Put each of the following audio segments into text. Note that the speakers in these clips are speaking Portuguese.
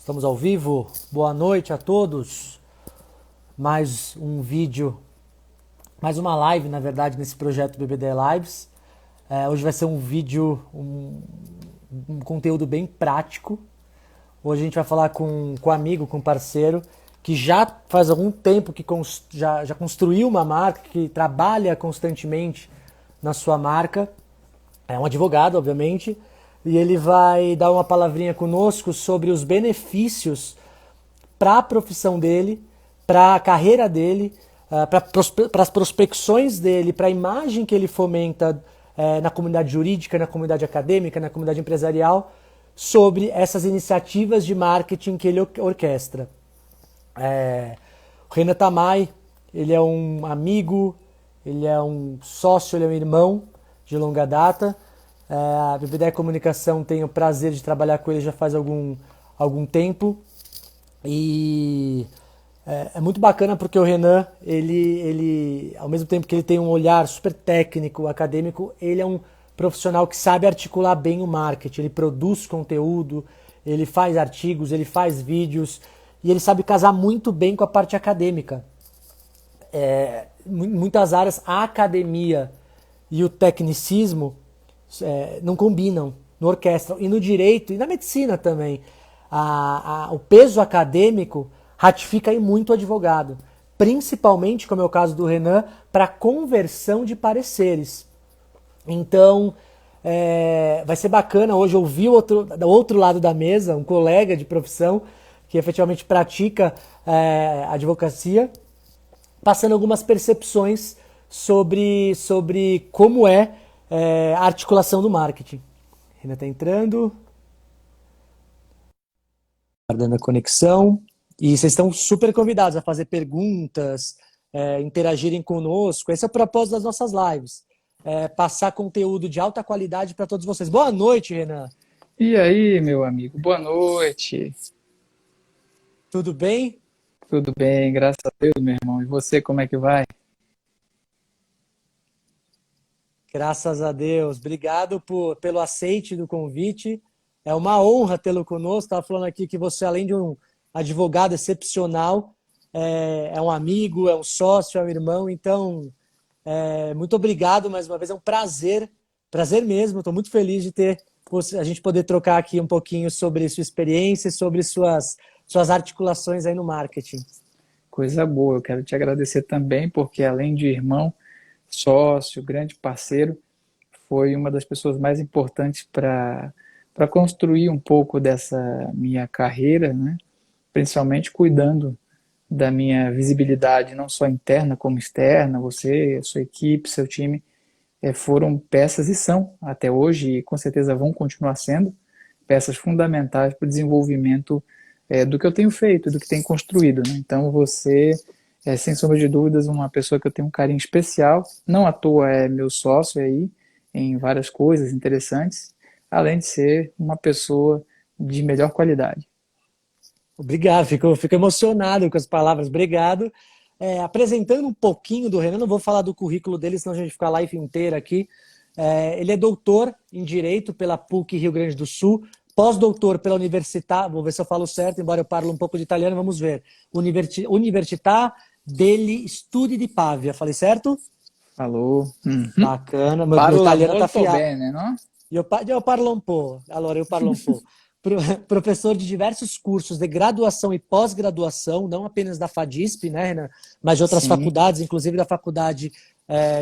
Estamos ao vivo. Boa noite a todos. Mais um vídeo, mais uma live, na verdade, nesse projeto BBD Lives. Hoje vai ser um vídeo, um conteúdo bem prático. Hoje a gente vai falar com um amigo, com um parceiro, que já faz algum tempo que já construiu uma marca, que trabalha constantemente na sua marca. É um advogado, obviamente. E ele vai dar uma palavrinha conosco sobre os benefícios para a profissão dele, para a carreira dele, para as prospecções dele, para a imagem que ele fomenta na comunidade jurídica, na comunidade acadêmica, na comunidade empresarial, sobre essas iniciativas de marketing que ele orquestra. O Renan Tamay, ele é um amigo, ele é um sócio, ele é um irmão de longa data. A BBD Comunicação tem o prazer de trabalhar com ele já faz algum tempo e é muito bacana porque o Renan, ele ao mesmo tempo que ele tem um olhar super técnico, acadêmico, ele é um profissional que sabe articular bem o marketing, ele produz conteúdo, ele faz artigos, ele faz vídeos e ele sabe casar muito bem com a parte acadêmica. Em muitas áreas a academia e o tecnicismo não combinam no orquestra e no direito e na medicina também. O peso acadêmico ratifica aí muito o advogado, principalmente, como é o caso do Renan, para conversão de pareceres. Então, vai ser bacana hoje ouvir do outro lado da mesa, um colega de profissão que efetivamente pratica advocacia, passando algumas percepções sobre como a articulação do marketing. Ainda está entrando. Guardando a conexão. E vocês estão super convidados a fazer perguntas, interagirem conosco. Esse é o propósito das nossas lives. Passar conteúdo de alta qualidade para todos vocês. Boa noite, Renan. E aí, meu amigo, boa noite. Tudo bem? Tudo bem, graças a Deus, meu irmão. E você, como é que vai? Graças a Deus. Obrigado pelo aceite do convite. É uma honra tê-lo conosco. Estava falando aqui que você, além de um advogado excepcional, é um amigo, é um sócio, é um irmão. Então, muito obrigado mais uma vez. É um prazer mesmo. Estou muito feliz de ter a gente poder trocar aqui um pouquinho sobre sua experiência, sobre suas articulações aí no marketing. Coisa boa, eu quero te agradecer também, porque além de irmão, sócio, grande parceiro, foi uma das pessoas mais importantes para construir um pouco dessa minha carreira, né? Principalmente cuidando da minha visibilidade, não só interna como externa. Você, sua equipe, seu time foram peças e são até hoje, e com certeza vão continuar sendo, peças fundamentais para o desenvolvimento do que eu tenho feito, do que tenho construído, né? Então você sem sombra de dúvidas, uma pessoa que eu tenho um carinho especial, não à toa é meu sócio aí, em várias coisas interessantes, além de ser uma pessoa de melhor qualidade. Obrigado, fico emocionado com as palavras. Obrigado. Apresentando um pouquinho do Renan, não vou falar do currículo dele, senão a gente fica a live inteira aqui. Ele é doutor em Direito pela PUC Rio Grande do Sul, pós-doutor pela Università, vou ver se eu falo certo, embora eu parle um pouco de italiano, vamos ver. Università degli Studi di Pavia, falei certo? Falou. Uhum. Bacana, meu Parla italiano tá molto afiado. bene, não? Eu parlo um pouco, allora eu parlo um pouco. Professor de diversos cursos de graduação e pós-graduação, não apenas da FADISP, né, Renan, mas de outras Sim, faculdades, inclusive da Faculdade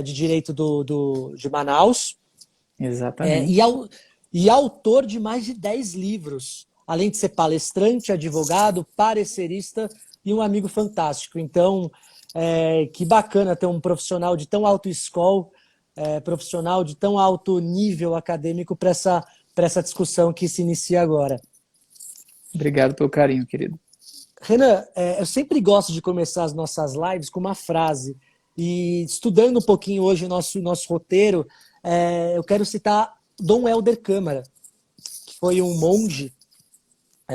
de Direito de Manaus. É, e, exatamente. au- e autor de mais de 10 livros, além de ser palestrante, advogado, parecerista e um amigo fantástico. Então, que bacana ter um profissional de tão alto escola, profissional de tão alto nível acadêmico para essa discussão que se inicia agora. Obrigado pelo carinho, querido. Renan, eu sempre gosto de começar as nossas lives com uma frase. E estudando um pouquinho hoje o nosso roteiro, eu quero citar Dom Helder Câmara, que foi um monge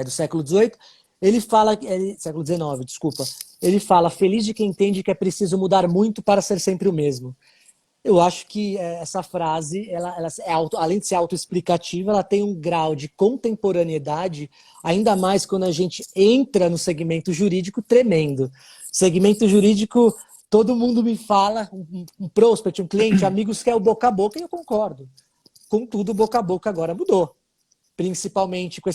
do século XVIII. Ele fala, século XIX, desculpa. Ele fala: feliz de quem entende que é preciso mudar muito para ser sempre o mesmo. Eu acho que essa frase, ela além de ser autoexplicativa, ela tem um grau de contemporaneidade, ainda mais quando a gente entra no segmento jurídico, tremendo. Segmento jurídico, todo mundo me fala, um prospect, um cliente, amigos, quer o boca a boca, e eu concordo. Contudo, o boca a boca agora mudou. Principalmente com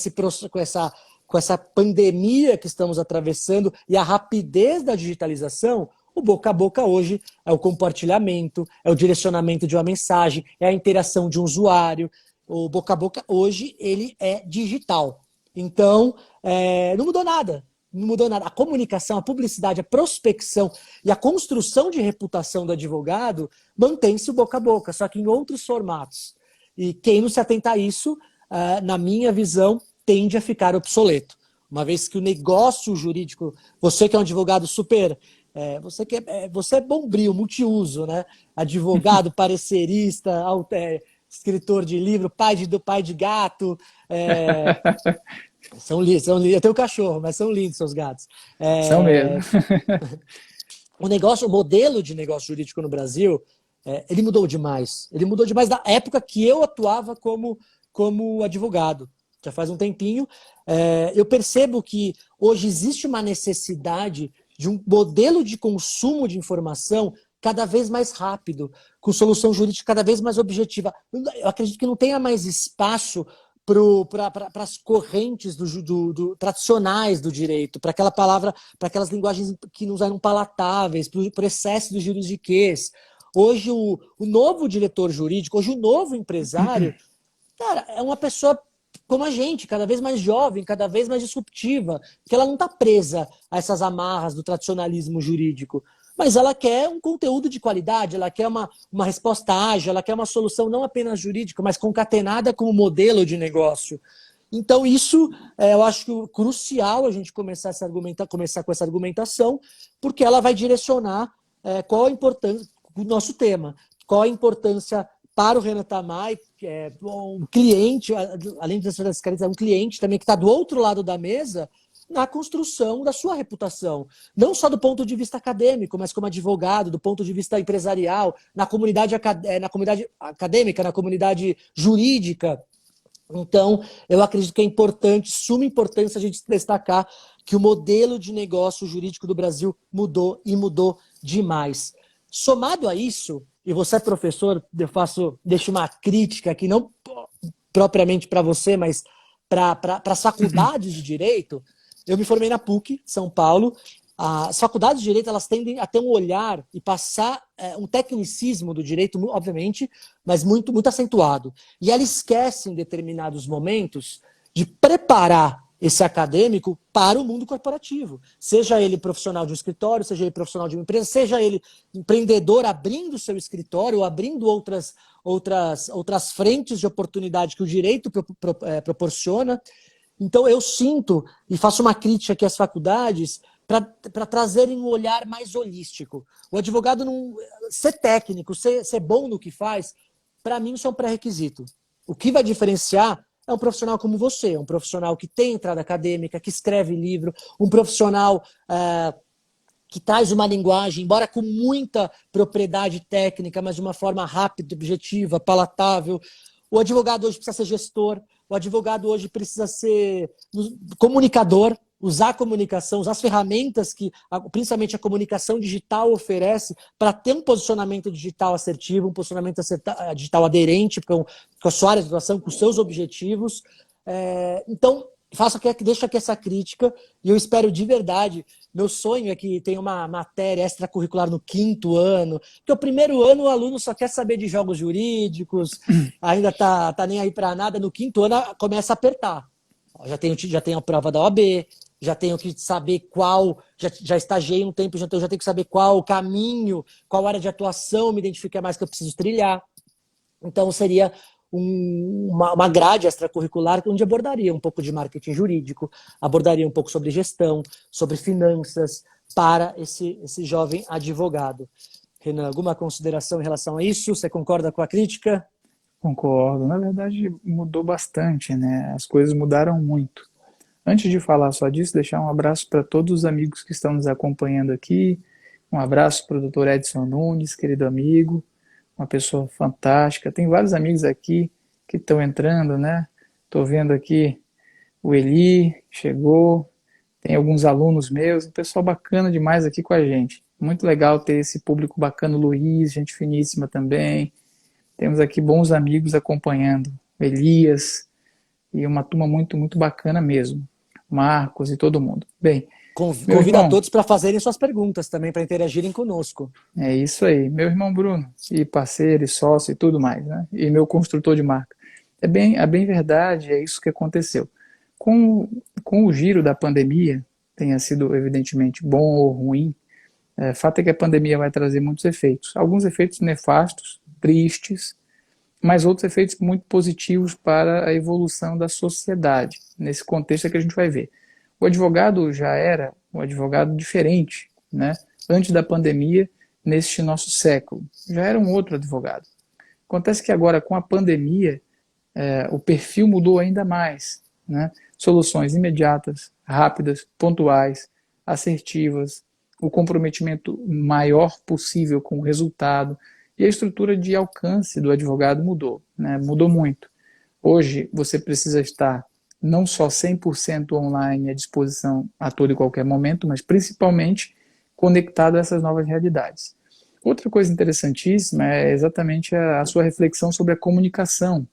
essa pandemia que estamos atravessando e a rapidez da digitalização, o boca a boca hoje é o compartilhamento, é o direcionamento de uma mensagem, é a interação de um usuário. O boca a boca hoje ele é digital. Então, não mudou nada. Não mudou nada. A comunicação, a publicidade, a prospecção e a construção de reputação do advogado mantém-se o boca a boca, só que em outros formatos. E quem não se atenta a isso, na minha visão, tende a ficar obsoleto. Uma vez que o negócio jurídico, você que é um advogado super... você é bombril, multiuso, né? Advogado, parecerista, escritor de livro, pai de gato. São lindos. Eu tenho cachorro, mas são lindos seus gatos. São mesmo. O modelo de negócio jurídico no Brasil, ele mudou demais. Ele mudou demais da época que eu atuava como advogado. Já faz um tempinho. Eu percebo que hoje existe uma necessidade de um modelo de consumo de informação cada vez mais rápido, com solução jurídica cada vez mais objetiva. Eu acredito que não tenha mais espaço para as correntes tradicionais do direito, para aquela palavra, para aquelas linguagens que nos eram palatáveis, para o excesso do juridiquês. Hoje, o novo diretor jurídico, hoje o novo empresário, cara, é uma pessoa como a gente, cada vez mais jovem, cada vez mais disruptiva, que ela não está presa a essas amarras do tradicionalismo jurídico, mas ela quer um conteúdo de qualidade, ela quer uma resposta ágil, ela quer uma solução não apenas jurídica, mas concatenada como modelo de negócio. Então isso, eu acho que é crucial a gente começar com essa argumentação, porque ela vai direcionar qual a importância do nosso tema, qual a importância para o Renan Tamay, que é um cliente, além das características, é um cliente também que está do outro lado da mesa, na construção da sua reputação. Não só do ponto de vista acadêmico, mas como advogado, do ponto de vista empresarial, na comunidade acadêmica, na comunidade jurídica. Então, eu acredito que é importante, suma importância a gente destacar que o modelo de negócio jurídico do Brasil mudou e mudou demais. Somado a isso, e você é professor, deixo uma crítica aqui, não propriamente para você, mas para as faculdades de Direito. Eu me formei na PUC, São Paulo. As faculdades de Direito, elas tendem a ter um olhar e passar um tecnicismo do direito, obviamente, mas muito, muito acentuado. E ela esquece, em determinados momentos, de preparar esse acadêmico para o mundo corporativo. Seja ele profissional de um escritório, seja ele profissional de uma empresa, seja ele empreendedor abrindo seu escritório, ou abrindo outras frentes de oportunidade que o direito proporciona. Então eu sinto, e faço uma crítica aqui às faculdades, para trazerem um olhar mais holístico. O advogado não ser técnico, ser bom no que faz, para mim isso é um pré-requisito. O que vai diferenciar é um profissional como você, um profissional que tem entrada acadêmica, que escreve livro, um profissional que traz uma linguagem, embora com muita propriedade técnica, mas de uma forma rápida, objetiva, palatável. O advogado hoje precisa ser gestor, o advogado hoje precisa ser comunicador, usar a comunicação, usar as ferramentas que, principalmente a comunicação digital, oferece para ter um posicionamento digital assertivo, um posicionamento digital aderente com a sua área de atuação, com os seus objetivos. Então, deixo aqui essa crítica e eu espero de verdade. Meu sonho é que tenha uma matéria extracurricular no 5º ano, porque o primeiro ano o aluno só quer saber de jogos jurídicos, ainda tá nem aí para nada. No 5º ano começa a apertar. Já tenho a prova da OAB, já tenho que saber já estagiei um tempo, já tenho que saber qual o caminho, qual área de atuação me identifica mais que eu preciso trilhar. Então seria uma grade extracurricular onde abordaria um pouco de marketing jurídico, abordaria um pouco sobre gestão, sobre finanças para esse jovem advogado. Renan, alguma consideração em relação a isso? Você concorda com a crítica? Concordo. Na verdade, mudou bastante, né? As coisas mudaram muito. Antes de falar só disso, deixar um abraço para todos os amigos que estão nos acompanhando aqui. Um abraço para o Dr. Edson Nunes, querido amigo. Um uma pessoa fantástica. Tem vários amigos aqui que estão entrando, né? Estou vendo aqui o Eli, chegou, tem alguns alunos meus, um pessoal bacana demais aqui com a gente. Muito legal ter esse público bacana, o Luiz, gente finíssima também. Temos aqui bons amigos acompanhando, Elias, e uma turma muito, muito bacana mesmo. Marcos e todo mundo. Bem, meu Convido a irmão, todos para fazerem suas perguntas também, para interagirem conosco. é isso aí. Meu irmão Bruno, e parceiro, e sócio e tudo mais, né? E meu construtor de marca. É bem verdade, é isso que aconteceu. Com, com o giro da pandemia, tenha sido evidentemente bom ou ruim, fato é que a pandemia vai trazer muitos efeitos. Alguns efeitos nefastos, tristes, mas outros efeitos muito positivos para a evolução da sociedade. Nesse contexto é que a gente vai ver. O advogado já era um advogado diferente, né? Antes da pandemia, neste nosso século. Já era um outro advogado. Acontece que agora, com a pandemia, o perfil mudou ainda mais, né? Soluções imediatas, rápidas, pontuais, assertivas, o comprometimento maior possível com o resultado e a estrutura de alcance do advogado mudou, né? Mudou muito. Hoje você precisa estar não só 100% online à disposição a todo e qualquer momento, mas principalmente conectado a essas novas realidades. Outra coisa interessantíssima é exatamente a sua reflexão sobre a comunicação.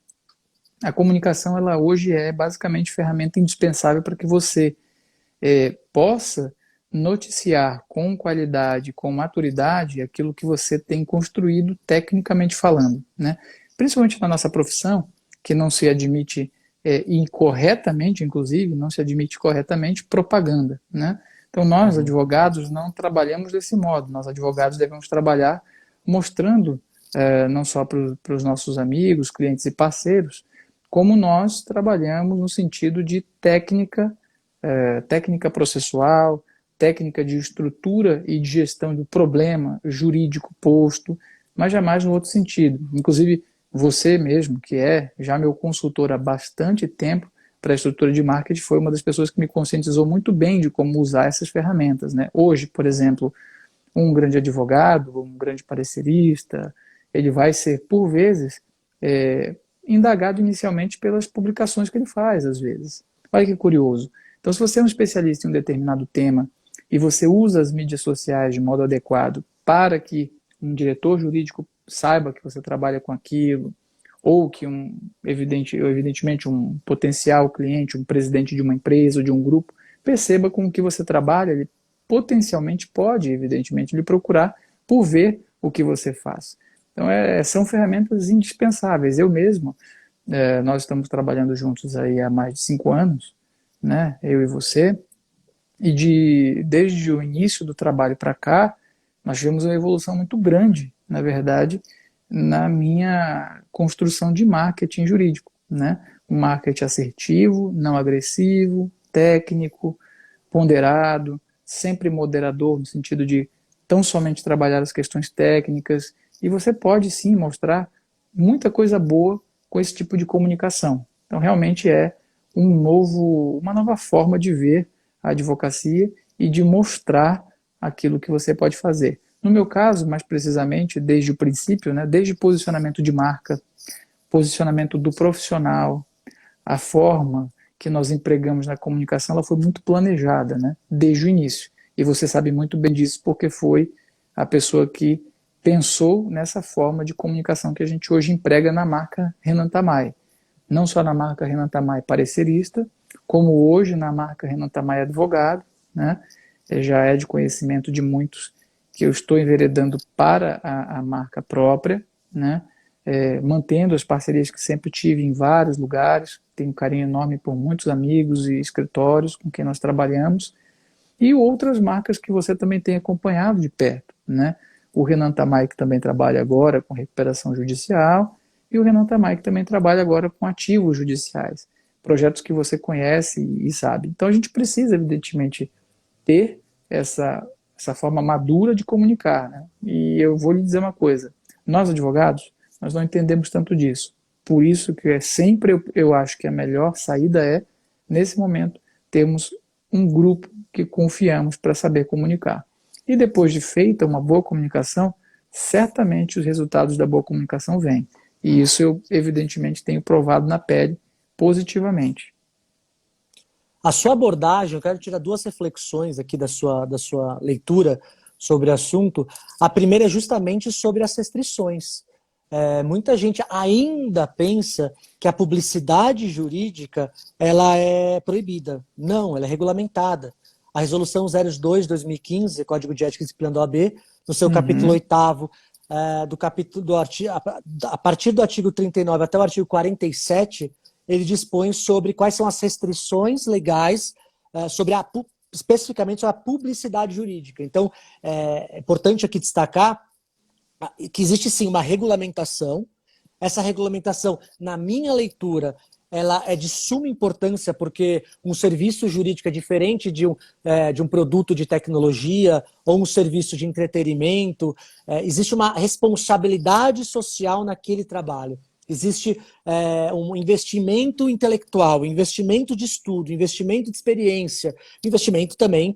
A comunicação, ela hoje é basicamente ferramenta indispensável para que você possa noticiar com qualidade, com maturidade, aquilo que você tem construído tecnicamente falando, né? Principalmente na nossa profissão, que não se admite incorretamente, inclusive, não se admite corretamente propaganda, né? Então nós, advogados, não trabalhamos desse modo. Nós, advogados, devemos trabalhar mostrando, não só para os nossos amigos, clientes e parceiros, como nós trabalhamos no sentido de técnica processual, técnica de estrutura e de gestão do problema jurídico posto, mas jamais no outro sentido. Inclusive, você mesmo, que é já meu consultor há bastante tempo para a estrutura de marketing, foi uma das pessoas que me conscientizou muito bem de como usar essas ferramentas, né? Hoje, por exemplo, um grande advogado, um grande parecerista, ele vai ser, por vezes, indagado inicialmente pelas publicações que ele faz, às vezes. Olha que curioso. Então, se você é um especialista em um determinado tema e você usa as mídias sociais de modo adequado para que um diretor jurídico saiba que você trabalha com aquilo, ou que evidentemente um potencial cliente, um presidente de uma empresa ou de um grupo, perceba com o que você trabalha, ele potencialmente pode, evidentemente, lhe procurar por ver o que você faz. Então, são ferramentas indispensáveis. Eu mesmo, nós estamos trabalhando juntos aí há mais de 5 anos, né, eu e você, e desde o início do trabalho para cá, nós tivemos uma evolução muito grande, na verdade, na minha construção de marketing jurídico, né? Um marketing assertivo, não agressivo, técnico, ponderado, sempre moderador, no sentido de tão somente trabalhar as questões técnicas, e você pode sim mostrar muita coisa boa com esse tipo de comunicação. Então realmente é uma nova forma de ver a advocacia e de mostrar aquilo que você pode fazer. No meu caso, mais precisamente, desde o princípio, né, desde o posicionamento de marca, posicionamento do profissional, a forma que nós empregamos na comunicação, ela foi muito planejada, né, desde o início. E você sabe muito bem disso porque foi a pessoa que pensou nessa forma de comunicação que a gente hoje emprega na marca Renan Tamay. Não só na marca Renan Tamay parecerista, como hoje na marca Renan Tamay advogado, né, já é de conhecimento de muitos que eu estou enveredando para a marca própria, né, mantendo as parcerias que sempre tive em vários lugares, tenho um carinho enorme por muitos amigos e escritórios com quem nós trabalhamos, e outras marcas que você também tem acompanhado de perto, né, o Renan Tamay, que também trabalha agora com recuperação judicial, e o Renan Tamay, que também trabalha agora com ativos judiciais, projetos que você conhece e sabe. Então a gente precisa, evidentemente, ter essa forma madura de comunicar, né? E eu vou lhe dizer uma coisa, nós advogados, nós não entendemos tanto disso, por isso que sempre eu acho que a melhor saída nesse momento, termos um grupo que confiamos para saber comunicar. E depois de feita uma boa comunicação, certamente os resultados da boa comunicação vêm. E isso eu, evidentemente, tenho provado na pele positivamente. A sua abordagem, eu quero tirar duas reflexões aqui da sua leitura sobre o assunto. A primeira é justamente sobre as restrições. Muita gente ainda pensa que a publicidade jurídica ela é proibida. Não, ela é regulamentada. A Resolução 02/2015, Código de Ética e Disciplina da OAB, no seu capítulo 8º, a partir do artigo 39 até o artigo 47, ele dispõe sobre quais são as restrições legais especificamente sobre a publicidade jurídica. Então, é importante aqui destacar que existe sim uma regulamentação. Essa regulamentação, na minha leitura, ela é de suma importância porque um serviço jurídico é diferente de um produto de tecnologia ou um serviço de entretenimento. Existe uma responsabilidade social naquele trabalho. Existe um investimento intelectual, investimento de estudo, investimento de experiência, investimento também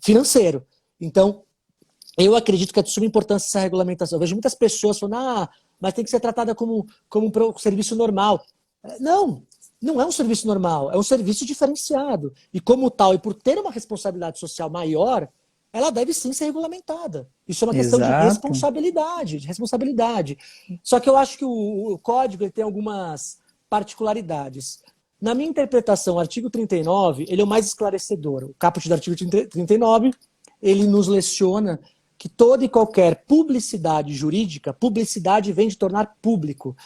financeiro. Então, eu acredito que é de suma importância essa regulamentação. Eu vejo muitas pessoas falando, mas tem que ser tratada como um serviço normal. Não, não é um serviço normal, é um serviço diferenciado. E como tal, e por ter uma responsabilidade social maior, ela deve sim ser regulamentada. Isso é uma questão de responsabilidade. Só que eu acho que o código ele tem algumas particularidades. Na minha interpretação, o artigo 39, ele é o mais esclarecedor. O caput do artigo 39, ele nos leciona que toda e qualquer publicidade jurídica, publicidade vem de tornar público,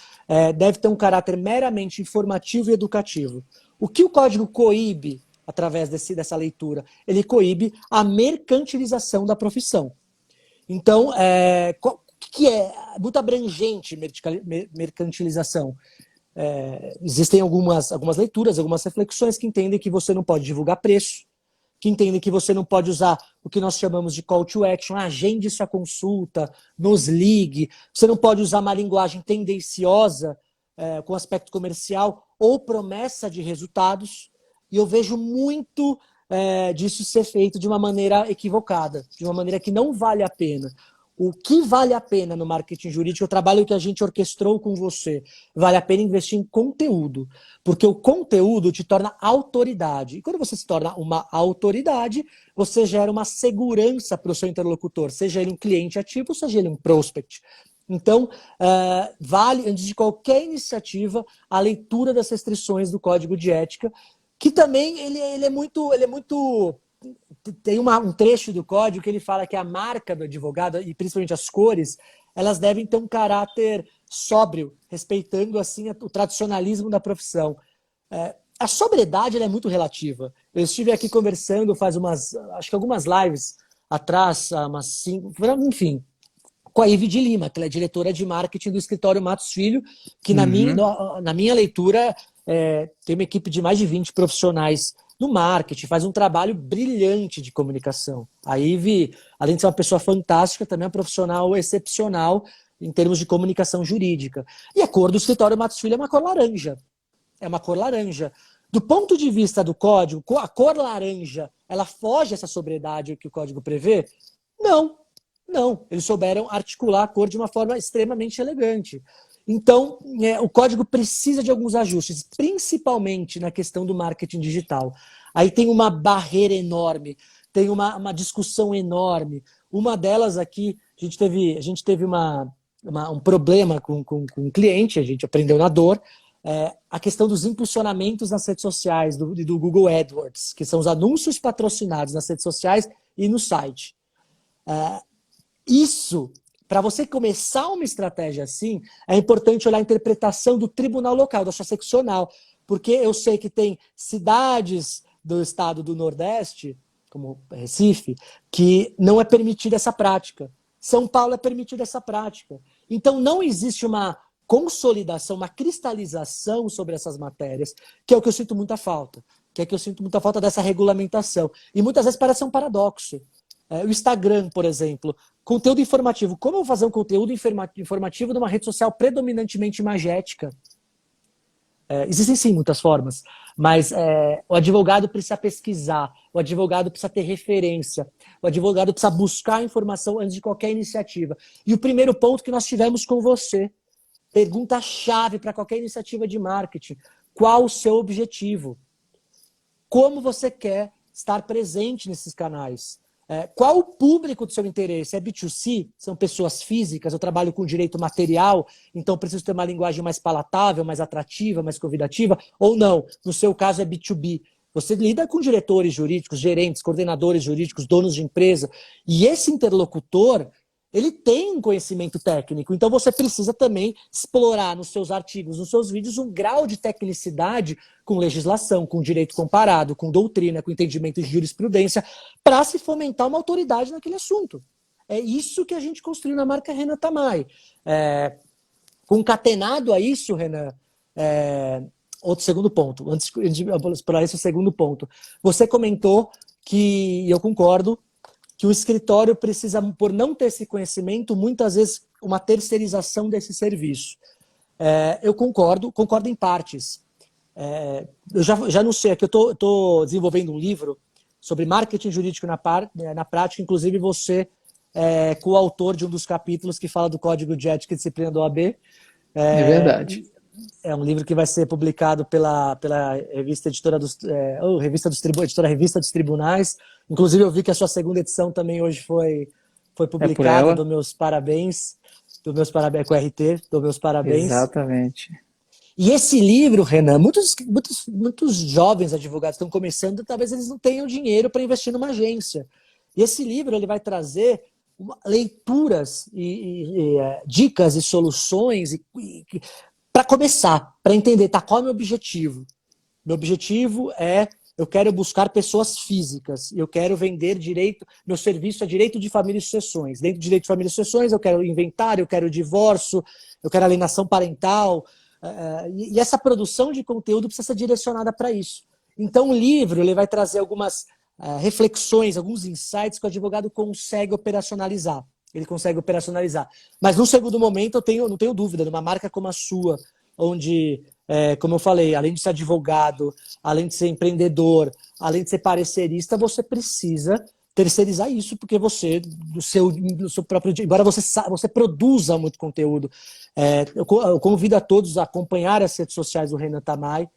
deve ter um caráter meramente informativo e educativo. O que o código coíbe através dessa leitura? Ele coíbe a mercantilização da profissão. Então, o que é muito abrangente mercantilização? Existem algumas leituras, algumas reflexões que entendem que você não pode divulgar preço, que entendem que você não pode usar o que nós chamamos de call to action, agende sua consulta, nos ligue, você não pode usar uma linguagem tendenciosa com aspecto comercial ou promessa de resultados, e eu vejo muito disso ser feito de uma maneira equivocada, de uma maneira que não vale a pena. O que vale a pena no marketing jurídico é o trabalho que a gente orquestrou com você. Vale a pena investir em conteúdo, porque o conteúdo te torna autoridade. E quando você se torna uma autoridade, você gera uma segurança para o seu interlocutor, seja ele um cliente ativo, seja ele um prospect. Então, vale, antes de qualquer iniciativa, a leitura das restrições do Código de Ética, que também ele é muito tem um trecho do código que ele fala que a marca do advogado, e principalmente as cores, elas devem ter um caráter sóbrio, respeitando assim o tradicionalismo da profissão. A sobriedade ela é muito relativa. Eu estive aqui conversando acho que algumas lives atrás, umas 5, enfim, com a Ivy de Lima, que ela é diretora de marketing do escritório Matos Filho, que na minha leitura tem uma equipe de mais de 20 profissionais no marketing, faz um trabalho brilhante de comunicação. A Ivy, além de ser uma pessoa fantástica, também é uma profissional excepcional em termos de comunicação jurídica. E a cor do escritório Matos Filho é uma cor laranja. É uma cor laranja. Do ponto de vista do código, a cor laranja, ela foge essa sobriedade que o código prevê? Não. Não. Eles souberam articular a cor de uma forma extremamente elegante. Então, o código precisa de alguns ajustes, principalmente na questão do marketing digital. Aí tem uma barreira enorme, tem uma discussão enorme. Uma delas aqui, a gente teve um problema com um cliente, a gente aprendeu na dor, a questão dos impulsionamentos nas redes sociais, do Google AdWords, que são os anúncios patrocinados nas redes sociais e no site. Isso... Para você começar uma estratégia assim, é importante olhar a interpretação do tribunal local, da sua seccional. Porque eu sei que tem cidades do estado do Nordeste, como Recife, que não é permitida essa prática. São Paulo é permitida essa prática. Então não existe uma consolidação, uma cristalização sobre essas matérias, que é o que eu sinto muita falta. Que é que eu sinto muita falta dessa regulamentação. E muitas vezes parece um paradoxo. O Instagram, por exemplo, conteúdo informativo. Como eu vou fazer um conteúdo informativo numa rede social predominantemente imagética? Existem sim muitas formas, mas o advogado precisa pesquisar, o advogado precisa ter referência, o advogado precisa buscar informação antes de qualquer iniciativa. E o primeiro ponto que nós tivemos com você, pergunta-chave para qualquer iniciativa de marketing: qual o seu objetivo? Como você quer estar presente nesses canais? Qual o público do seu interesse? É B2C? São pessoas físicas? Eu trabalho com direito material, então preciso ter uma linguagem mais palatável, mais atrativa, mais convidativa? Ou não? No seu caso é B2B. Você lida com diretores jurídicos, gerentes, coordenadores jurídicos, donos de empresa, e esse interlocutor, ele tem um conhecimento técnico, então você precisa também explorar nos seus artigos, nos seus vídeos, um grau de tecnicidade com legislação, com direito comparado, com doutrina, com entendimento de jurisprudência, para se fomentar uma autoridade naquele assunto. É isso que a gente construiu na marca Renan Tamay. Concatenado a isso, Renan, outro segundo ponto, antes de explorar esse segundo ponto, você comentou que, e eu concordo, que o escritório precisa, por não ter esse conhecimento, muitas vezes uma terceirização desse serviço. Eu concordo em partes. Eu já anunciei aqui, eu estou desenvolvendo um livro sobre marketing jurídico na prática, inclusive você é coautor de um dos capítulos que fala do Código de Ética e Disciplina da OAB. É verdade. É um livro que vai ser publicado pela revista editora editora Revista dos Tribunais. Inclusive, eu vi que a sua segunda edição também hoje foi publicada. Dou meus parabéns com o RT, dou meus parabéns. Exatamente. E esse livro, Renan, muitos jovens advogados estão começando, talvez eles não tenham dinheiro para investir numa agência. E esse livro ele vai trazer leituras e dicas e soluções para começar, para entender, qual é o meu objetivo? Meu objetivo eu quero buscar pessoas físicas, eu quero vender direito, meu serviço é direito de família e sucessões. Dentro do direito de família e sucessões, eu quero inventário, eu quero divórcio, eu quero alienação parental, e essa produção de conteúdo precisa ser direcionada para isso. Então, o livro ele vai trazer algumas reflexões, alguns insights que o advogado consegue operacionalizar. Ele consegue operacionalizar. Mas, no segundo momento, eu não tenho dúvida, numa marca como a sua, onde, como eu falei, além de ser advogado, além de ser empreendedor, além de ser parecerista, você precisa terceirizar isso, porque você, do seu próprio dia, embora você produza muito conteúdo, eu convido a todos a acompanhar as redes sociais do Renan Tamay.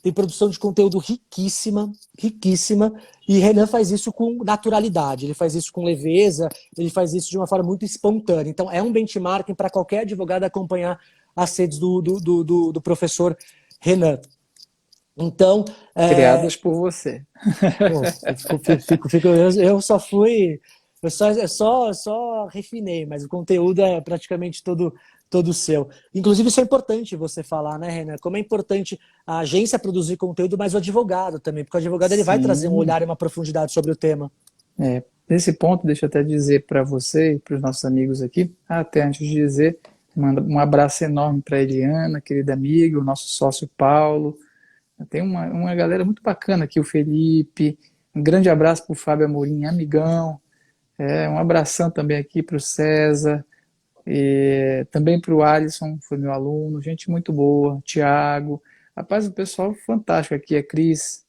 Tem produção de conteúdo riquíssima, riquíssima, e Renan faz isso com naturalidade, ele faz isso com leveza, ele faz isso de uma forma muito espontânea. Então, é um benchmarking para qualquer advogado acompanhar as redes do professor Renan. Então, criadas por você. Eu só fui, eu só refinei, mas o conteúdo é praticamente todo seu. Inclusive, isso é importante você falar, né, Renan? Como é importante a agência produzir conteúdo, mas o advogado também, porque o advogado ele vai trazer um olhar e uma profundidade sobre o tema. Nesse ponto, deixa eu até dizer para você e para os nossos amigos aqui, até antes de dizer, um abraço enorme para a Eliana, querida amiga, o nosso sócio Paulo. Tem uma galera muito bacana aqui, o Felipe. Um grande abraço para o Fábio Amorim, amigão. Um abração também aqui para o César. E também para o Alisson, foi meu aluno, gente muito boa, Tiago, rapaz, o pessoal fantástico aqui, a Cris,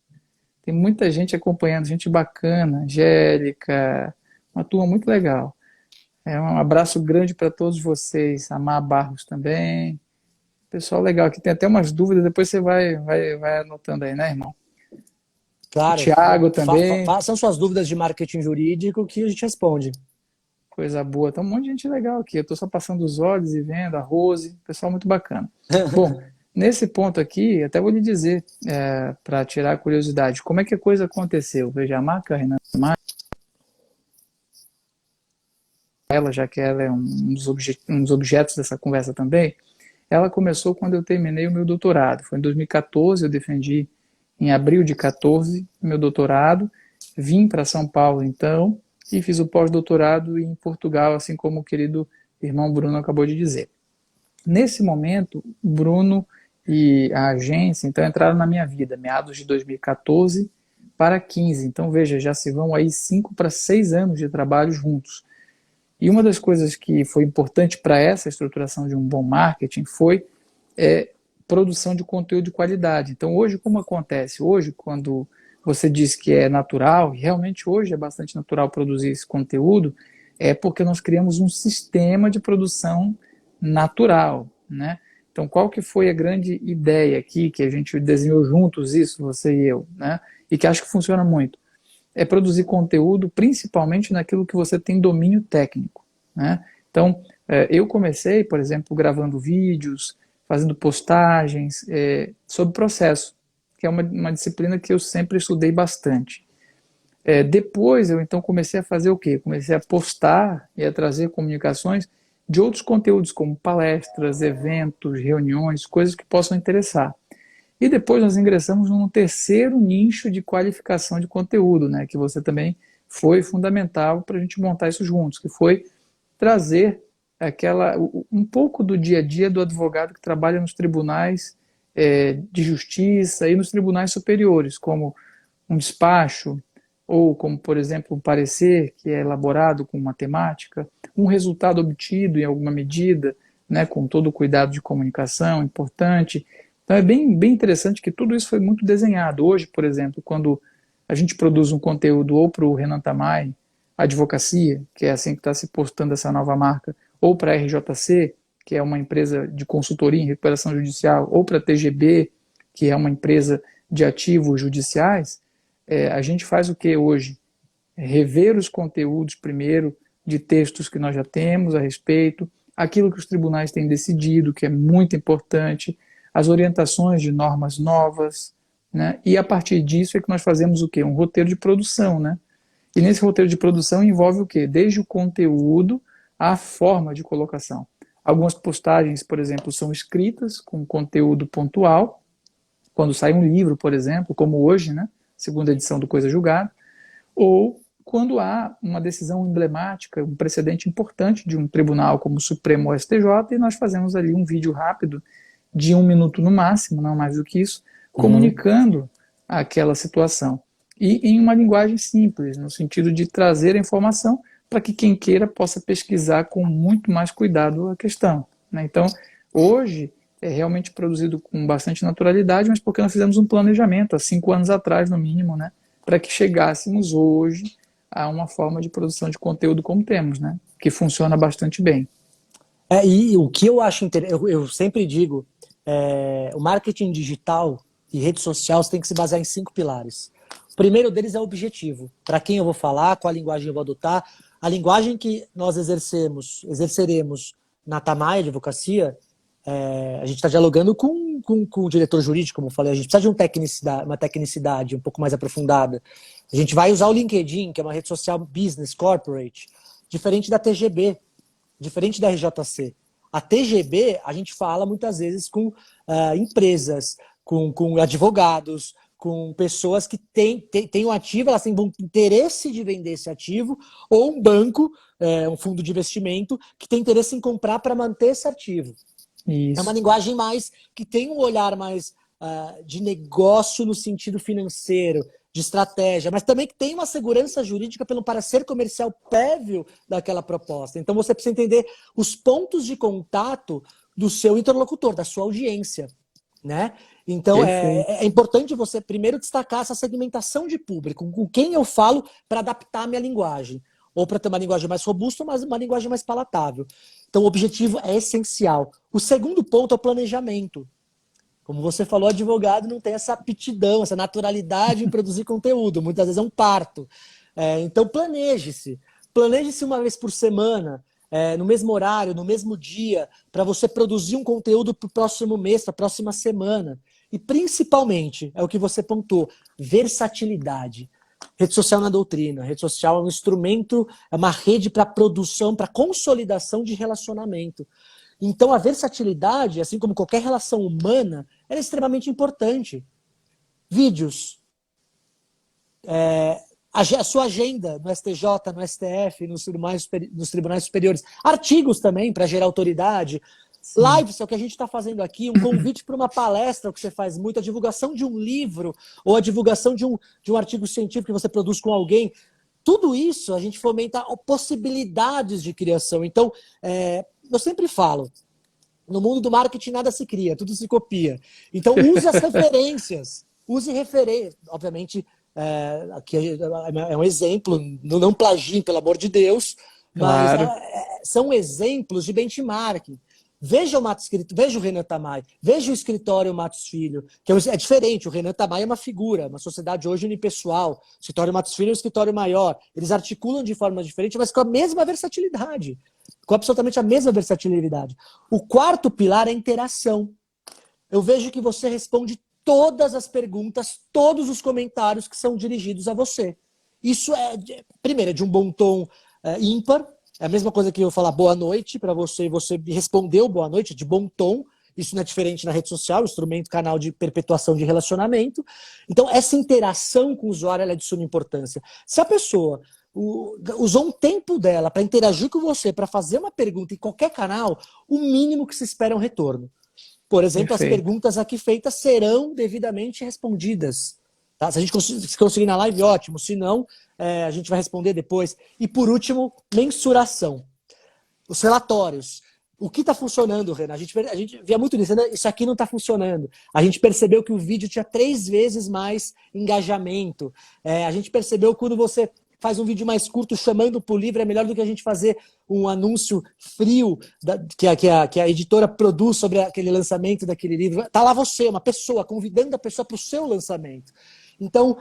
tem muita gente acompanhando, gente bacana, Angélica, uma turma muito legal. Um abraço grande para todos vocês, a Má Barros também, pessoal legal, aqui tem até umas dúvidas, depois você vai anotando aí, né, irmão? Claro, o Tiago também. Façam suas dúvidas de marketing jurídico que a gente responde. Coisa boa, tem um monte de gente legal aqui. Eu estou só passando os olhos e vendo, a Rose, pessoal muito bacana. Bom, nesse ponto aqui, até vou lhe dizer, para tirar a curiosidade, como é que a coisa aconteceu? Veja, a marca Renan, ela, já que ela é um dos objetos dessa conversa também, ela começou quando eu terminei o meu doutorado. Foi em 2014, eu defendi em abril de 14 meu doutorado, vim para São Paulo então, e fiz o pós-doutorado em Portugal, assim como o querido irmão Bruno acabou de dizer. Nesse momento, Bruno e a agência então entraram na minha vida, meados de 2014 para 15. Então veja, já se vão aí 5 para 6 anos de trabalho juntos. E uma das coisas que foi importante para essa estruturação de um bom marketing foi produção de conteúdo de qualidade. Então, hoje, como acontece? Hoje, quando você diz que é natural, e realmente hoje é bastante natural produzir esse conteúdo, é porque nós criamos um sistema de produção natural, né? Então, qual que foi a grande ideia aqui, que a gente desenhou juntos isso, você e eu, né? E que acho que funciona muito? É produzir conteúdo principalmente naquilo que você tem domínio técnico, né? Então, eu comecei, por exemplo, gravando vídeos, fazendo postagens sobre processo, que é uma disciplina que eu sempre estudei bastante. Depois eu então comecei a fazer o quê? Comecei a postar e a trazer comunicações de outros conteúdos, como palestras, eventos, reuniões, coisas que possam interessar. E depois nós ingressamos num terceiro nicho de qualificação de conteúdo, né, que você também foi fundamental para a gente montar isso juntos, que foi trazer um pouco do dia a dia do advogado que trabalha nos tribunais de justiça e nos tribunais superiores, como um despacho, ou como, por exemplo, um parecer que é elaborado com matemática, um resultado obtido em alguma medida, né, com todo o cuidado de comunicação importante. Então é bem interessante que tudo isso foi muito desenhado. Hoje, por exemplo, quando a gente produz um conteúdo ou para o Renan Tamay, Advocacia, que é assim que está se postando essa nova marca, ou para a RJC, que é uma empresa de consultoria em recuperação judicial, ou para a TGB, que é uma empresa de ativos judiciais, a gente faz o que hoje? Rever os conteúdos primeiro de textos que nós já temos a respeito, aquilo que os tribunais têm decidido, que é muito importante, as orientações de normas novas, né? E a partir disso é que nós fazemos o quê? Um roteiro de produção, né? E nesse roteiro de produção envolve o quê? Desde o conteúdo à forma de colocação. Algumas postagens, por exemplo, são escritas com conteúdo pontual, quando sai um livro, por exemplo, como hoje, né? Segunda edição do Coisa Julgada, ou quando há uma decisão emblemática, um precedente importante de um tribunal como o Supremo ou STJ, e nós fazemos ali um vídeo rápido de 1 minuto no máximo, não mais do que isso, comunicando aquela situação. E em uma linguagem simples, no sentido de trazer a informação para que quem queira possa pesquisar com muito mais cuidado a questão, né? Então, hoje é realmente produzido com bastante naturalidade, mas porque nós fizemos um planejamento há 5 anos atrás, no mínimo, né, para que chegássemos hoje a uma forma de produção de conteúdo como temos, né, que funciona bastante bem. E o que eu acho interessante, eu sempre digo, o marketing digital e rede social tem que se basear em 5 pilares. O primeiro deles é o objetivo. Para quem eu vou falar, qual a linguagem eu vou adotar. A linguagem que nós exerceremos na Tamay Advocacia, a gente está dialogando com o diretor jurídico, como eu falei, a gente precisa de uma tecnicidade um pouco mais aprofundada. A gente vai usar o LinkedIn, que é uma rede social business, corporate, diferente da TGB, diferente da RJC. A TGB, a gente fala muitas vezes com empresas, com advogados, com pessoas que têm um ativo, elas têm interesse de vender esse ativo, ou um banco, um fundo de investimento, que tem interesse em comprar para manter esse ativo. Isso. É uma linguagem que tem um olhar mais de negócio no sentido financeiro, de estratégia, mas também que tem uma segurança jurídica pelo parecer comercial prévio daquela proposta. Então você precisa entender os pontos de contato do seu interlocutor, da sua audiência, né? Então é importante você primeiro destacar essa segmentação de público, com quem eu falo para adaptar a minha linguagem, ou para ter uma linguagem mais robusta, mas uma linguagem mais palatável. Então o objetivo é essencial. O segundo ponto é o planejamento. Como você falou, advogado não tem essa aptidão, essa naturalidade em produzir conteúdo. Muitas vezes é um parto. Então planeje-se. Planeje-se uma vez por semana, no mesmo horário, no mesmo dia, para você produzir um conteúdo para o próximo mês, para a próxima semana. E principalmente, é o que você pontuou, versatilidade. Rede social na doutrina. Rede social é um instrumento, é uma rede para produção, para consolidação de relacionamento. Então a versatilidade, assim como qualquer relação humana, ela é extremamente importante. Vídeos, a sua agenda no STJ, no STF, nos tribunais superiores. Artigos também, para gerar autoridade. Sim. Lives, é o que a gente está fazendo aqui, um convite para uma palestra, o que você faz muito, a divulgação de um livro, ou a divulgação de um artigo científico que você produz com alguém. Tudo isso a gente fomenta possibilidades de criação. Então, eu sempre falo, No mundo do marketing nada se cria, tudo se copia. Então use as referências, use referências. Obviamente, aqui é um exemplo, não plagiem, pelo amor de Deus, mas Claro. são exemplos de benchmarking. Veja o Matos, veja o Renan Tamay, veja o escritório Matos Filho, que é diferente. O Renan Tamay é uma figura, uma sociedade hoje unipessoal. O escritório Matos Filho é um escritório maior. Eles articulam de forma diferente, mas com a mesma versatilidade. Com absolutamente a mesma versatilidade. O quarto pilar é a interação. Eu vejo que você responde todas as perguntas, todos os comentários que são dirigidos a você. Isso primeiro, é de um bom tom ímpar. É a mesma coisa que eu falar boa noite para você e você me respondeu boa noite, de bom tom. Isso não é diferente na rede social, instrumento, canal de perpetuação de relacionamento. Então, essa interação com o usuário é de suma importância. Se a pessoa usou um tempo dela para interagir com você, para fazer uma pergunta em qualquer canal, o mínimo que se espera é um retorno. Por exemplo, as Perfeito. perguntas aqui feitas serão devidamente respondidas. Tá? Se a gente conseguir na live, ótimo. Se não, a gente vai responder depois. E por último, mensuração. Os relatórios. O que está funcionando, Renan? A gente via muito nisso. Isso aqui não está funcionando. A gente percebeu que o vídeo tinha 3 vezes mais engajamento. A gente percebeu quando você faz um vídeo mais curto chamando para o livro, é melhor do que a gente fazer um anúncio frio que a editora produz sobre aquele lançamento daquele livro. Está lá você, uma pessoa, convidando a pessoa para o seu lançamento. Então,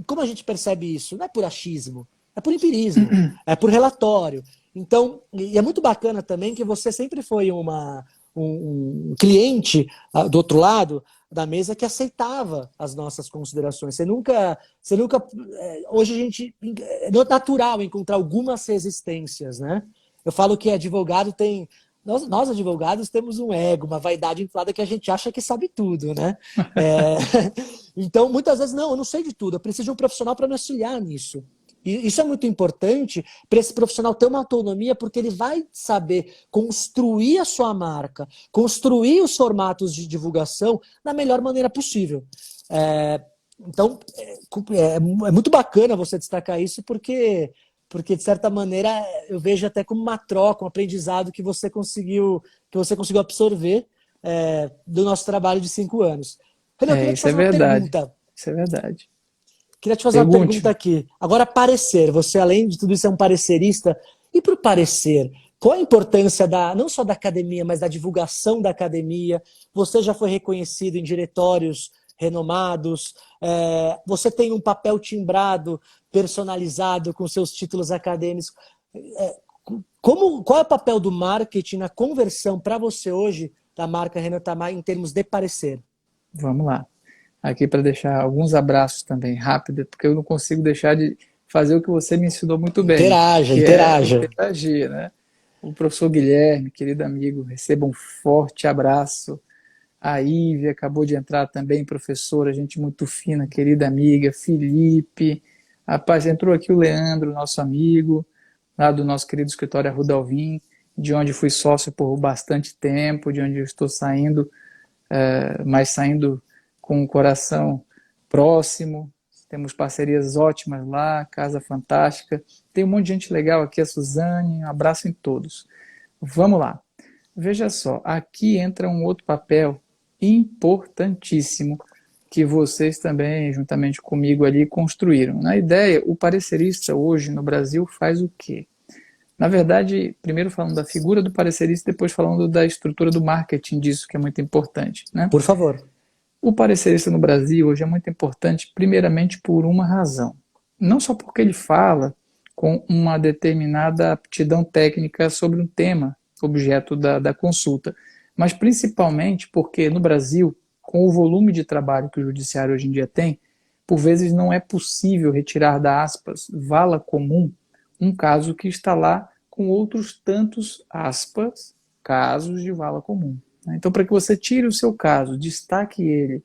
como a gente percebe isso? Não é por achismo, é por empirismo, é por relatório. Então, e é muito bacana também que você sempre foi um cliente do outro lado da mesa que aceitava as nossas considerações. Você nunca hoje a gente é natural encontrar algumas resistências, né? Eu falo que advogado tem nós advogados temos um ego, uma vaidade inflada que a gente acha que sabe tudo, né? Então, muitas vezes, não, eu não sei de tudo, eu preciso de um profissional para me auxiliar nisso. E isso é muito importante para esse profissional ter uma autonomia, porque ele vai saber construir a sua marca, construir os formatos de divulgação da melhor maneira possível. Então, é muito bacana você destacar isso, porque, de certa maneira, eu vejo até como uma troca, um aprendizado que você conseguiu absorver do nosso trabalho de 5 anos. Renan, eu queria te Isso é fazer uma verdade. pergunta. Isso é verdade. Queria te fazer uma Pergunte. pergunta aqui. Agora, parecer. Você, além de tudo isso, é um parecerista. E para o parecer, qual a importância não só da academia, mas da divulgação da academia? Você já foi reconhecido em diretórios renomados. Você tem um papel timbrado, personalizado, com seus títulos acadêmicos. Qual é o papel do marketing na conversão para você hoje da marca Renan Tamay em termos de parecer? Vamos lá. Aqui para deixar alguns abraços também, rápido, porque eu não consigo deixar de fazer o que você me ensinou muito bem, Interaja, que é interaja. interagir, né? O professor Guilherme, querido amigo, receba um forte abraço. A Ive acabou de entrar também, professora, gente muito fina, querida amiga, Felipe. Rapaz, entrou aqui o Leandro, nosso amigo, lá do nosso querido escritório Arruda Alvim, de onde fui sócio por bastante tempo, de onde eu estou saindo, mas saindo com o coração próximo. Temos parcerias ótimas lá, casa fantástica. Tem um monte de gente legal aqui, a Suzane, um abraço em todos. Vamos lá. Veja só, aqui entra um outro papel importantíssimo que vocês também, juntamente comigo ali, construíram. Na ideia, o parecerista hoje no Brasil faz o quê? Na verdade, primeiro falando da figura do parecerista, depois falando da estrutura do marketing disso, que é muito importante, né? Por favor. O parecerista no Brasil hoje é muito importante, primeiramente por uma razão. Não só porque ele fala com uma determinada aptidão técnica sobre um tema, objeto da consulta, mas principalmente porque no Brasil, com o volume de trabalho que o judiciário hoje em dia tem, por vezes não é possível retirar da aspas vala comum um caso que está lá com outros tantos aspas casos de vala comum. Então, para que você tire o seu caso, destaque ele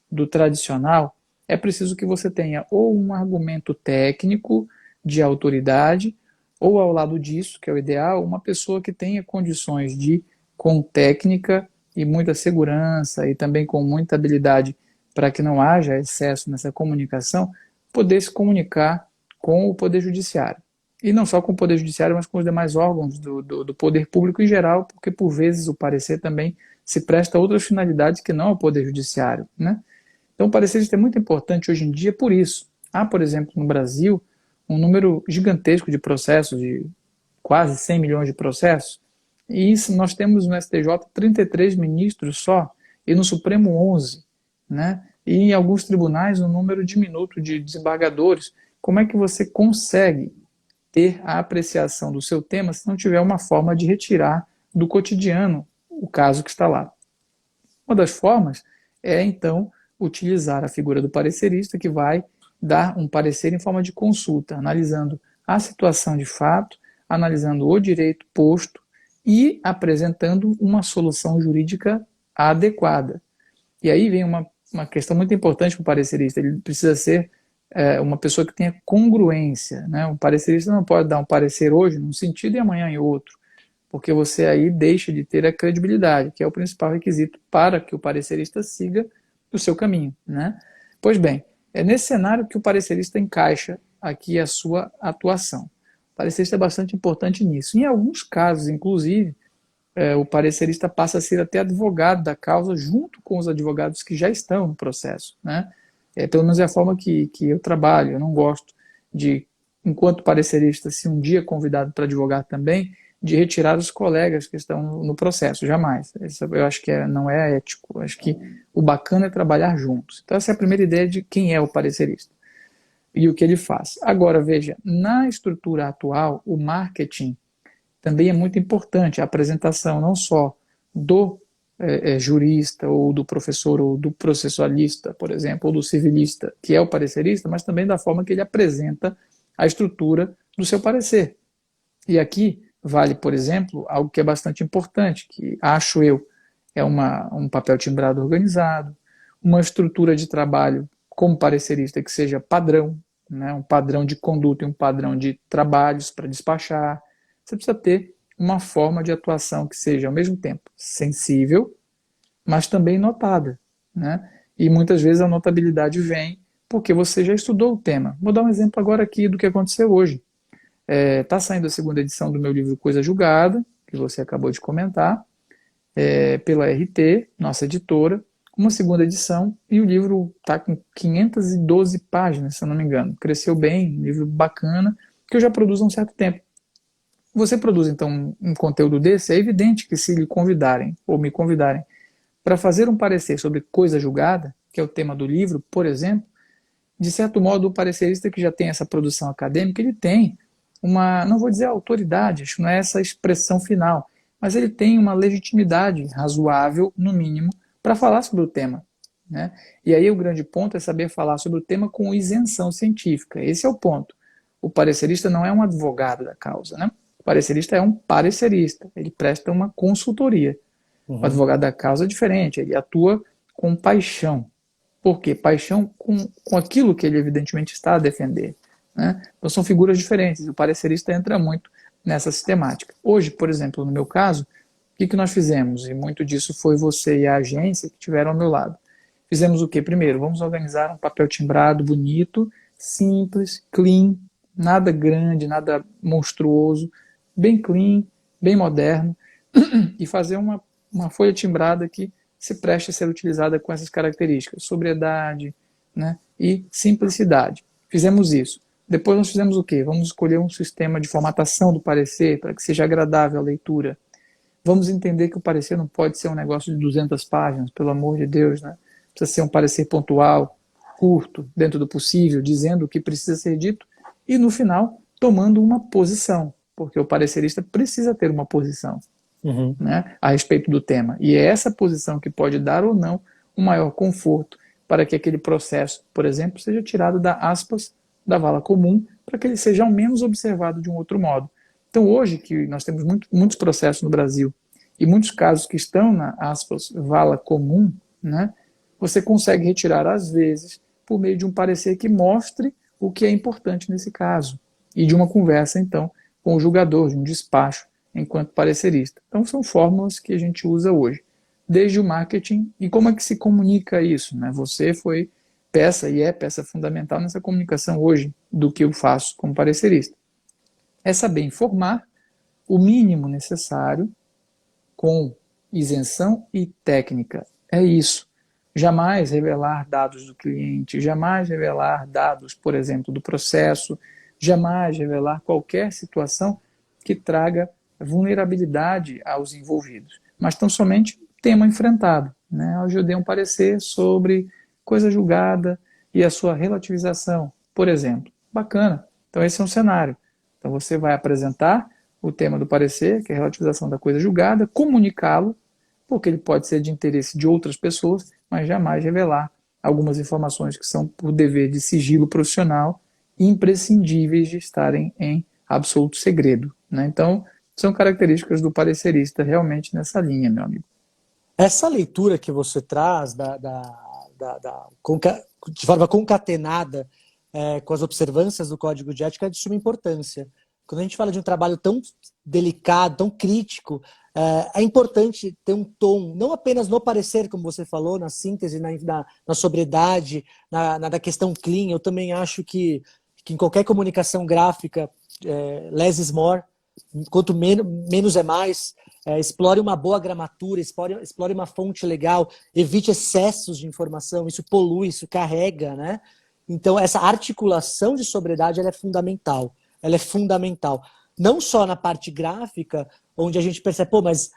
do tradicional, é preciso que você tenha ou um argumento técnico de autoridade, ou ao lado disso, que é o ideal, uma pessoa que tenha condições de, com técnica e muita segurança e também com muita habilidade para que não haja excesso nessa comunicação, poder se comunicar com o Poder Judiciário. E não só com o Poder Judiciário, mas com os demais órgãos do poder público em geral, porque por vezes o parecer também se presta a outras finalidades que não ao Poder Judiciário, né? Então o parecerista é muito importante hoje em dia por isso. Há, por exemplo, no Brasil, um número gigantesco de processos, de quase 100 milhões de processos, e isso, nós temos no STJ 33 ministros só, e no Supremo 11, né? E em alguns tribunais um número diminuto de desembargadores. Como é que você consegue ter a apreciação do seu tema se não tiver uma forma de retirar do cotidiano o caso que está lá? Uma das formas é, então, utilizar a figura do parecerista, que vai dar um parecer em forma de consulta, analisando a situação de fato, analisando o direito posto e apresentando uma solução jurídica adequada. E aí vem uma questão muito importante para o parecerista: ele precisa ser uma pessoa que tenha congruência, né? O parecerista não pode dar um parecer hoje num sentido e amanhã em outro, porque você aí deixa de ter a credibilidade, que é o principal requisito para que o parecerista siga o seu caminho, né? Pois bem, é nesse cenário que o parecerista encaixa aqui a sua atuação. O parecerista é bastante importante nisso. Em alguns casos, inclusive, o parecerista passa a ser até advogado da causa junto com os advogados que já estão no processo, né? Pelo menos é a forma que eu trabalho. Eu não gosto de, enquanto parecerista, se um dia convidado para advogar também, de retirar os colegas que estão no processo, jamais. Isso eu acho que não é ético. Eu acho que o bacana é trabalhar juntos. Então essa é a primeira ideia de quem é o parecerista e o que ele faz. Agora, veja, na estrutura atual, o marketing também é muito importante, a apresentação não só do jurista, ou do professor, ou do processualista, por exemplo, ou do civilista, que é o parecerista, mas também da forma que ele apresenta a estrutura do seu parecer. E aqui vale, por exemplo, algo que é bastante importante, que acho eu é um papel timbrado organizado, uma estrutura de trabalho como parecerista que seja padrão, né, um padrão de conduta e um padrão de trabalhos para despachar. Você precisa ter uma forma de atuação que seja, ao mesmo tempo, sensível, mas também notada, né? E muitas vezes a notabilidade vem porque você já estudou o tema. Vou dar um exemplo agora aqui do que aconteceu hoje. Está saindo a segunda edição do meu livro Coisa Julgada, que você acabou de comentar, pela RT, nossa editora, uma segunda edição, e o livro está com 512 páginas, se eu não me engano. Cresceu bem, um livro bacana, que eu já produzo há um certo tempo. Você produz, então, um conteúdo desse, é evidente que se lhe convidarem, ou me convidarem, para fazer um parecer sobre Coisa Julgada, que é o tema do livro, por exemplo, de certo modo o parecerista que já tem essa produção acadêmica, ele tem não vou dizer autoridade, acho que não é essa a expressão final, mas ele tem uma legitimidade razoável, no mínimo, para falar sobre o tema, né? E aí o grande ponto é saber falar sobre o tema com isenção científica. Esse é o ponto. O parecerista não é um advogado da causa, né? O parecerista é um parecerista, ele presta uma consultoria. O advogado da causa é diferente, ele atua com paixão. Por quê? Paixão com aquilo que ele evidentemente está a defender, né? Então são figuras diferentes. O parecerista entra muito nessa sistemática. Hoje, por exemplo, no meu caso, o que nós fizemos? E muito disso foi você e a agência que estiveram ao meu lado. Fizemos o quê? Primeiro, vamos organizar um papel timbrado, bonito, simples, clean, nada grande, nada monstruoso, bem clean, bem moderno, e fazer uma folha timbrada que se preste a ser utilizada com essas características, sobriedade, né, e simplicidade. Fizemos isso. Depois nós fizemos o quê? Vamos escolher um sistema de formatação do parecer para que seja agradável à leitura. Vamos entender que o parecer não pode ser um negócio de 200 páginas, pelo amor de Deus, né? Precisa ser um parecer pontual, curto, dentro do possível, dizendo o que precisa ser dito e, no final, tomando uma posição, porque o parecerista precisa ter uma posição, né, a respeito do tema. E é essa posição que pode dar ou não um maior conforto para que aquele processo, por exemplo, seja tirado da vala comum, para que ele seja ao menos observado de um outro modo. Então, hoje, que nós temos muitos processos no Brasil e muitos casos que estão na, vala comum, né, você consegue retirar, às vezes, por meio de um parecer que mostre o que é importante nesse caso, e de uma conversa, então, com o julgador, de um despacho, enquanto parecerista. Então, são fórmulas que a gente usa hoje, desde o marketing. E como é que se comunica isso, né? Você foi peça e é peça fundamental nessa comunicação hoje do que eu faço como parecerista. é saber informar o mínimo necessário com isenção e técnica. É isso. Jamais revelar dados do cliente, jamais revelar dados, por exemplo, do processo, jamais revelar qualquer situação que traga vulnerabilidade aos envolvidos, mas tão somente o tema enfrentado. Né? Eu dei um parecer sobre coisa julgada e a sua relativização, por exemplo. Bacana. Então esse é um cenário. Então você vai apresentar o tema do parecer, que é a relativização da coisa julgada, comunicá-lo, porque ele pode ser de interesse de outras pessoas, mas jamais revelar algumas informações que são, por dever de sigilo profissional, imprescindíveis de estarem em absoluto segredo. Né? Então, são características do parecerista realmente nessa linha, meu amigo. Essa leitura que você traz de forma concatenada com as observâncias do Código de Ética é de suma importância. Quando a gente fala de um trabalho tão delicado, tão crítico, é importante ter um tom, não apenas no parecer, como você falou, na síntese, na sobriedade, na questão clean. Eu também acho que em qualquer comunicação gráfica, less is more, quanto menos é mais, explore uma boa gramatura, explore uma fonte legal, evite excessos de informação, isso polui, isso carrega, né? Então, essa articulação de sobriedade ela é fundamental. Ela é fundamental. Não só na parte gráfica, onde a gente percebe, pô, mas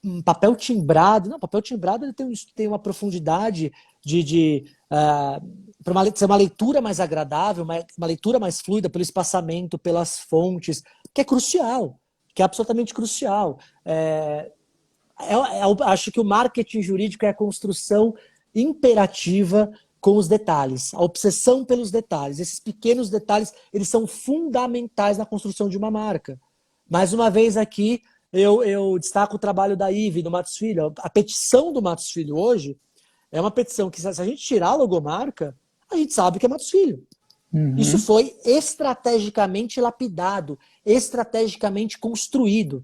um papel timbrado... Não, papel timbrado ele tem uma profundidade para ser uma leitura mais agradável, uma leitura mais fluida pelo espaçamento, pelas fontes, que é crucial, que é absolutamente crucial. Acho que o marketing jurídico é a construção imperativa com os detalhes, a obsessão pelos detalhes. Esses pequenos detalhes, eles são fundamentais na construção de uma marca. Mais uma vez aqui, eu destaco o trabalho da Ive, do Matos Filho. A petição do Matos Filho hoje é uma petição que, se a gente tirar a logomarca, a gente sabe que é Matos Filho. Uhum. Isso foi estrategicamente lapidado, estrategicamente construído.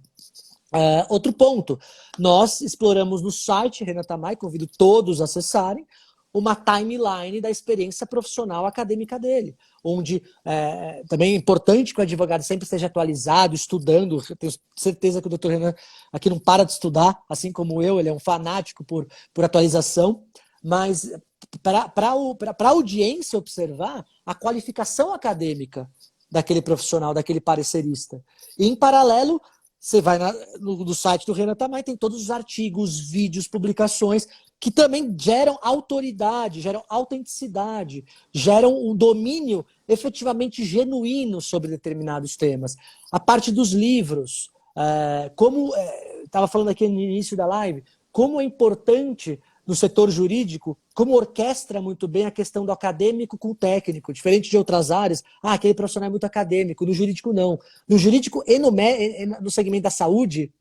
Outro ponto, nós exploramos no site Renata Mai, convido todos a acessarem, uma timeline da experiência profissional acadêmica dele, onde também é importante que o advogado sempre esteja atualizado, estudando. Eu tenho certeza que o doutor Renan aqui não para de estudar, assim como eu, ele é um fanático por atualização, mas para a audiência observar a qualificação acadêmica daquele profissional, daquele parecerista. E, em paralelo, você vai no site do Renan Tamay, tem todos os artigos, vídeos, publicações que também geram autoridade, geram autenticidade, geram um domínio efetivamente genuíno sobre determinados temas. A parte dos livros, como estava falando aqui no início da live, como é importante no setor jurídico, como orquestra muito bem a questão do acadêmico com o técnico, diferente de outras áreas. Aquele profissional é muito acadêmico, no jurídico não. No jurídico e no segmento da saúde,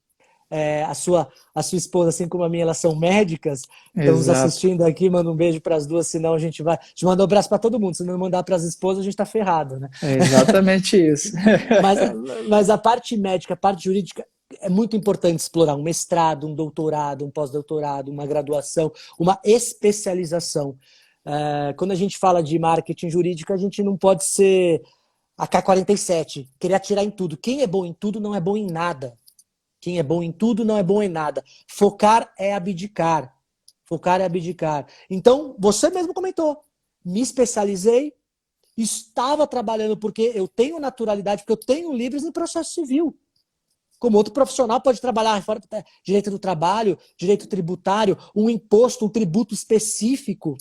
a sua esposa, assim como a minha, elas são médicas, estão nos assistindo aqui, manda um beijo para as duas, senão a gente manda um abraço para todo mundo, se não mandar para as esposas, a gente está ferrado, né? É exatamente isso. mas a parte médica, a parte jurídica, é muito importante explorar um mestrado, um doutorado, um pós-doutorado, uma graduação, uma especialização. Quando a gente fala de marketing jurídico, a gente não pode ser AK-47, querer atirar em tudo. Quem é bom em tudo não é bom em nada. Quem é bom em tudo não é bom em nada. Focar é abdicar. Focar é abdicar. Então, você mesmo comentou. Me especializei, estava trabalhando porque eu tenho naturalidade, porque eu tenho livros em processo civil. Como outro profissional pode trabalhar fora direito do trabalho, direito tributário, um imposto, um tributo específico.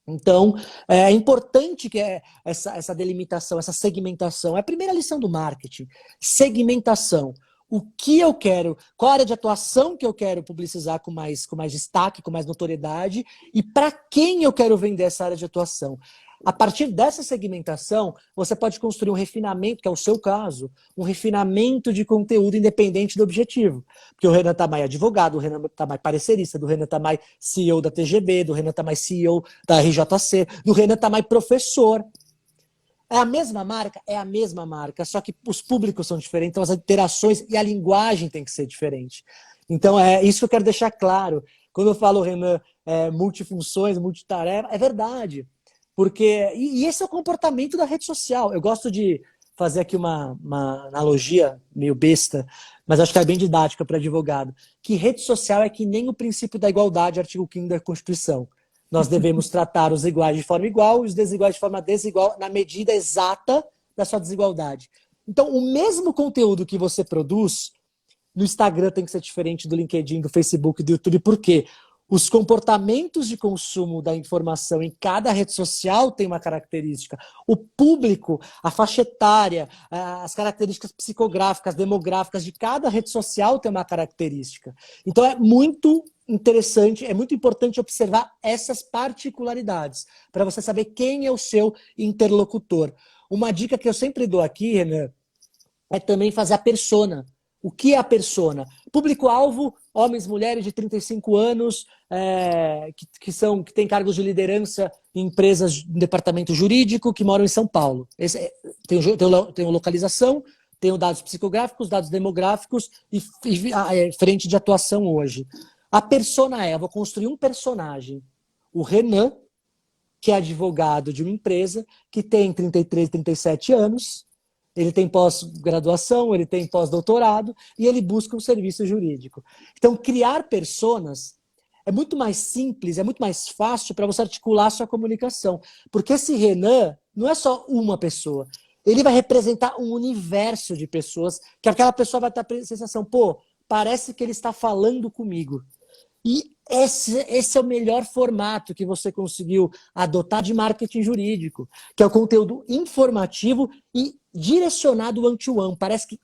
Então, é importante que essa delimitação, essa segmentação. É a primeira lição do marketing. Segmentação. O que eu quero, qual a área de atuação que eu quero publicizar com mais destaque, com mais notoriedade, e para quem eu quero vender essa área de atuação. A partir dessa segmentação, você pode construir um refinamento, que é o seu caso, um refinamento de conteúdo independente do objetivo. Porque o Renan Tamay é advogado, o Renan Tamay parecerista, do Renan Tamay CEO da TGB, do Renan Tamay CEO da RJC, do Renan Tamay professor. É a mesma marca? É a mesma marca, só que os públicos são diferentes, então as interações e a linguagem tem que ser diferente. Então é isso que eu quero deixar claro. Quando eu falo, Renan, multifunções, multitarefa, é verdade. Porque, e esse é o comportamento da rede social. Eu gosto de fazer aqui uma analogia meio besta, mas acho que é bem didática para advogado, que rede social é que nem o princípio da igualdade, artigo 5º da Constituição. Nós devemos tratar os iguais de forma igual e os desiguais de forma desigual na medida exata da sua desigualdade. Então, o mesmo conteúdo que você produz no Instagram tem que ser diferente do LinkedIn, do Facebook, do YouTube. Por quê? Os comportamentos de consumo da informação em cada rede social tem uma característica. O público, a faixa etária, as características psicográficas, demográficas de cada rede social tem uma característica. Então é muito interessante, é muito importante observar essas particularidades para você saber quem é o seu interlocutor. Uma dica que eu sempre dou aqui, Renan, é também fazer a persona. O que é a persona? Público-alvo, homens, mulheres de 35 anos, que têm cargos de liderança em empresas em departamento jurídico, que moram em São Paulo. Tem localização, tem dados psicográficos, dados demográficos e frente de atuação hoje. A persona eu vou construir um personagem. O Renan, que é advogado de uma empresa, que tem 33, 37 anos, ele tem pós-graduação, ele tem pós-doutorado e ele busca um serviço jurídico. Então, criar personas é muito mais simples, é muito mais fácil para você articular a sua comunicação. Porque esse Renan não é só uma pessoa. Ele vai representar um universo de pessoas que aquela pessoa vai ter a sensação, pô, parece que ele está falando comigo. E esse é o melhor formato que você conseguiu adotar de marketing jurídico, que é o conteúdo informativo e direcionado one-to-one. Parece que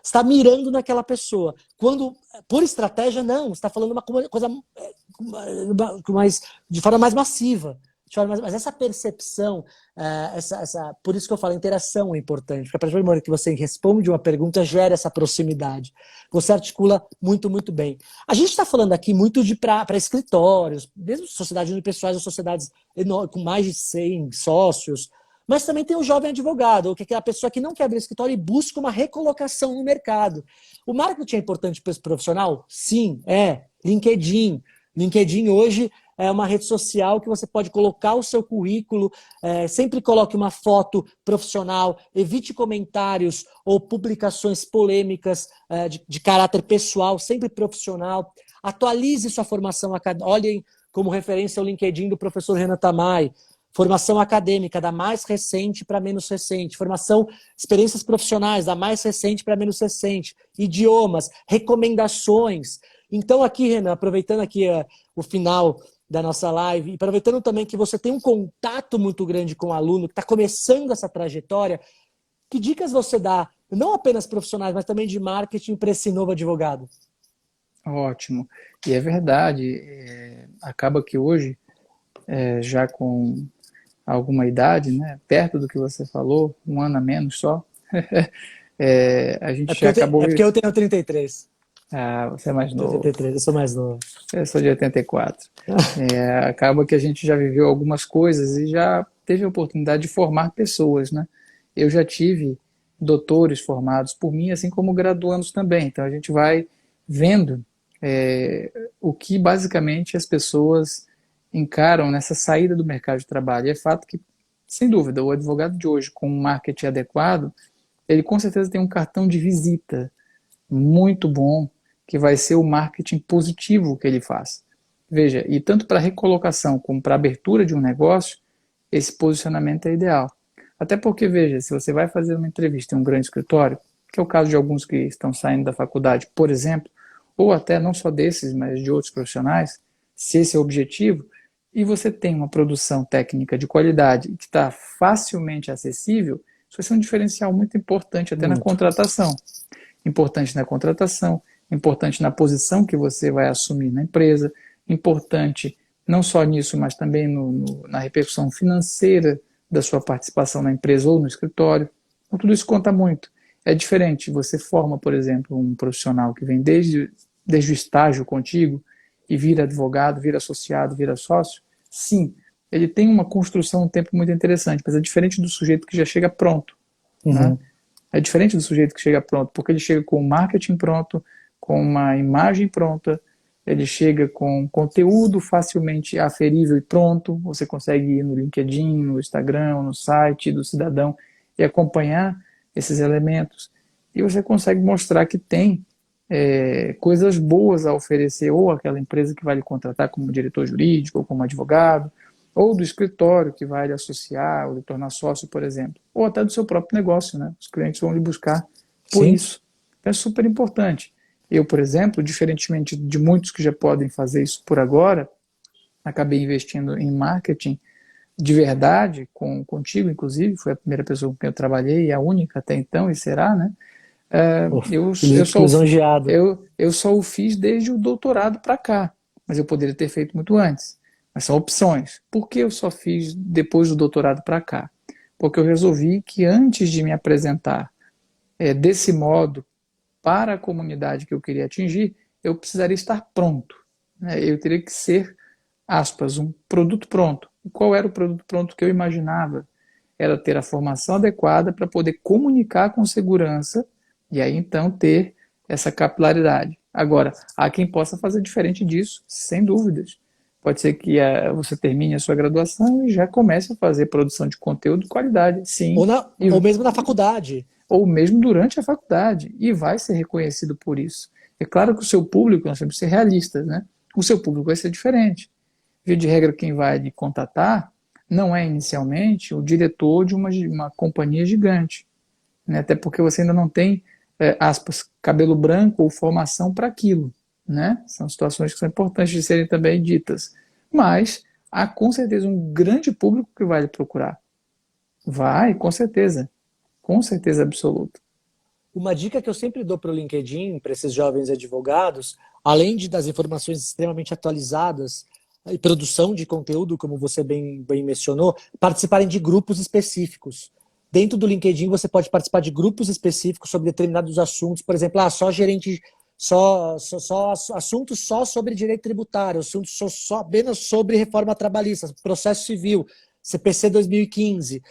está mirando naquela pessoa. Quando, por estratégia, não, você está falando uma coisa de forma mais massiva. Mas essa percepção, por isso que eu falo, a interação é importante, porque a partir do momento que você responde uma pergunta, gera essa proximidade. Você articula muito, muito bem. A gente está falando aqui muito para escritórios, mesmo sociedades unipessoais ou sociedades com mais de 100 sócios, mas também tem o jovem advogado, ou que é aquela pessoa que não quer abrir escritório e busca uma recolocação no mercado. O marketing é importante para esse profissional? Sim, é. LinkedIn. LinkedIn hoje é uma rede social que você pode colocar o seu currículo, sempre coloque uma foto profissional, evite comentários ou publicações polêmicas de caráter pessoal, sempre profissional. Atualize sua formação acadêmica. Olhem como referência o LinkedIn do professor Renan Tamay. Formação acadêmica, da mais recente para menos recente. Experiências profissionais, da mais recente para menos recente. Idiomas, recomendações. Então aqui, Renan, aproveitando aqui o final da nossa live, e aproveitando também que você tem um contato muito grande com o aluno, que está começando essa trajetória, que dicas você dá, não apenas profissionais, mas também de marketing para esse novo advogado? Ótimo. E é verdade, acaba que hoje, já com alguma idade, né, perto do que você falou, um ano a menos só, a gente já acabou... É porque eu tenho 33. Ah, você é mais novo. 83, eu sou mais novo. Eu sou de 84. Acaba que a gente já viveu algumas coisas e já teve a oportunidade de formar pessoas, né? Eu já tive doutores formados por mim, assim como graduandos também. Então a gente vai vendo o que basicamente as pessoas encaram nessa saída do mercado de trabalho. E é fato que, sem dúvida, o advogado de hoje, com um marketing adequado, ele com certeza tem um cartão de visita muito bom, que vai ser o marketing positivo que ele faz. Veja, e tanto para recolocação como para abertura de um negócio, esse posicionamento é ideal. Até porque, veja, se você vai fazer uma entrevista em um grande escritório, que é o caso de alguns que estão saindo da faculdade, por exemplo, ou até não só desses, mas de outros profissionais, se esse é o objetivo, e você tem uma produção técnica de qualidade que está facilmente acessível, isso vai ser um diferencial muito importante até na contratação. Importante na contratação, importante na posição que você vai assumir na empresa, importante não só nisso, mas também na repercussão financeira da sua participação na empresa ou no escritório. Então, tudo isso conta muito. É diferente, você forma, por exemplo, um profissional que vem desde o estágio contigo e vira advogado, vira associado, vira sócio. Sim, ele tem uma construção um tempo muito interessante, mas é diferente do sujeito que já chega pronto. Né? É diferente do sujeito que chega pronto, porque ele chega com o marketing pronto, com uma imagem pronta, ele chega com conteúdo facilmente aferível e pronto, você consegue ir no LinkedIn, no Instagram, no site do cidadão e acompanhar esses elementos. E você consegue mostrar que tem coisas boas a oferecer, ou aquela empresa que vai lhe contratar como diretor jurídico, ou como advogado, ou do escritório que vai lhe associar, ou lhe tornar sócio, por exemplo, ou até do seu próprio negócio, né? Os clientes vão lhe buscar por Sim. isso. Então, é super importante. Eu, por exemplo, diferentemente de muitos que já podem fazer isso por agora, acabei investindo em marketing de verdade, contigo, inclusive, foi a primeira pessoa com quem eu trabalhei, e a única até então, e será, né? Pô, Eu fico só, lisonjeado. eu só o fiz desde o doutorado para cá, mas eu poderia ter feito muito antes. Mas são opções. Por que eu só fiz depois do doutorado para cá? Porque eu resolvi que antes de me apresentar desse modo para a comunidade que eu queria atingir, eu precisaria estar pronto, né? Eu teria que ser, aspas, um produto pronto. E qual era o produto pronto que eu imaginava? Era ter a formação adequada para poder comunicar com segurança e aí então ter essa capilaridade. Agora, há quem possa fazer diferente disso, sem dúvidas. Pode ser que você termine a sua graduação e já comece a fazer produção de conteúdo de qualidade, sim, Ou mesmo na faculdade. ou mesmo durante a faculdade, e vai ser reconhecido por isso. É claro que o seu público, nós temos que ser realistas, né? O seu público vai ser diferente. Via de regra, quem vai lhe contatar não é inicialmente o diretor de uma companhia gigante, né? Até porque você ainda não tem, aspas, cabelo branco ou formação para aquilo, né? São situações que são importantes de serem também ditas. Mas há com certeza um grande público que vai lhe procurar. Vai, com certeza absoluta. Uma dica que eu sempre dou para o LinkedIn, para esses jovens advogados, além das informações extremamente atualizadas e produção de conteúdo, como você bem mencionou, participarem de grupos específicos. Dentro do LinkedIn, você pode participar de grupos específicos sobre determinados assuntos, por exemplo, só gerente, só assuntos só sobre direito tributário, assuntos só apenas sobre reforma trabalhista, processo civil, CPC 2015.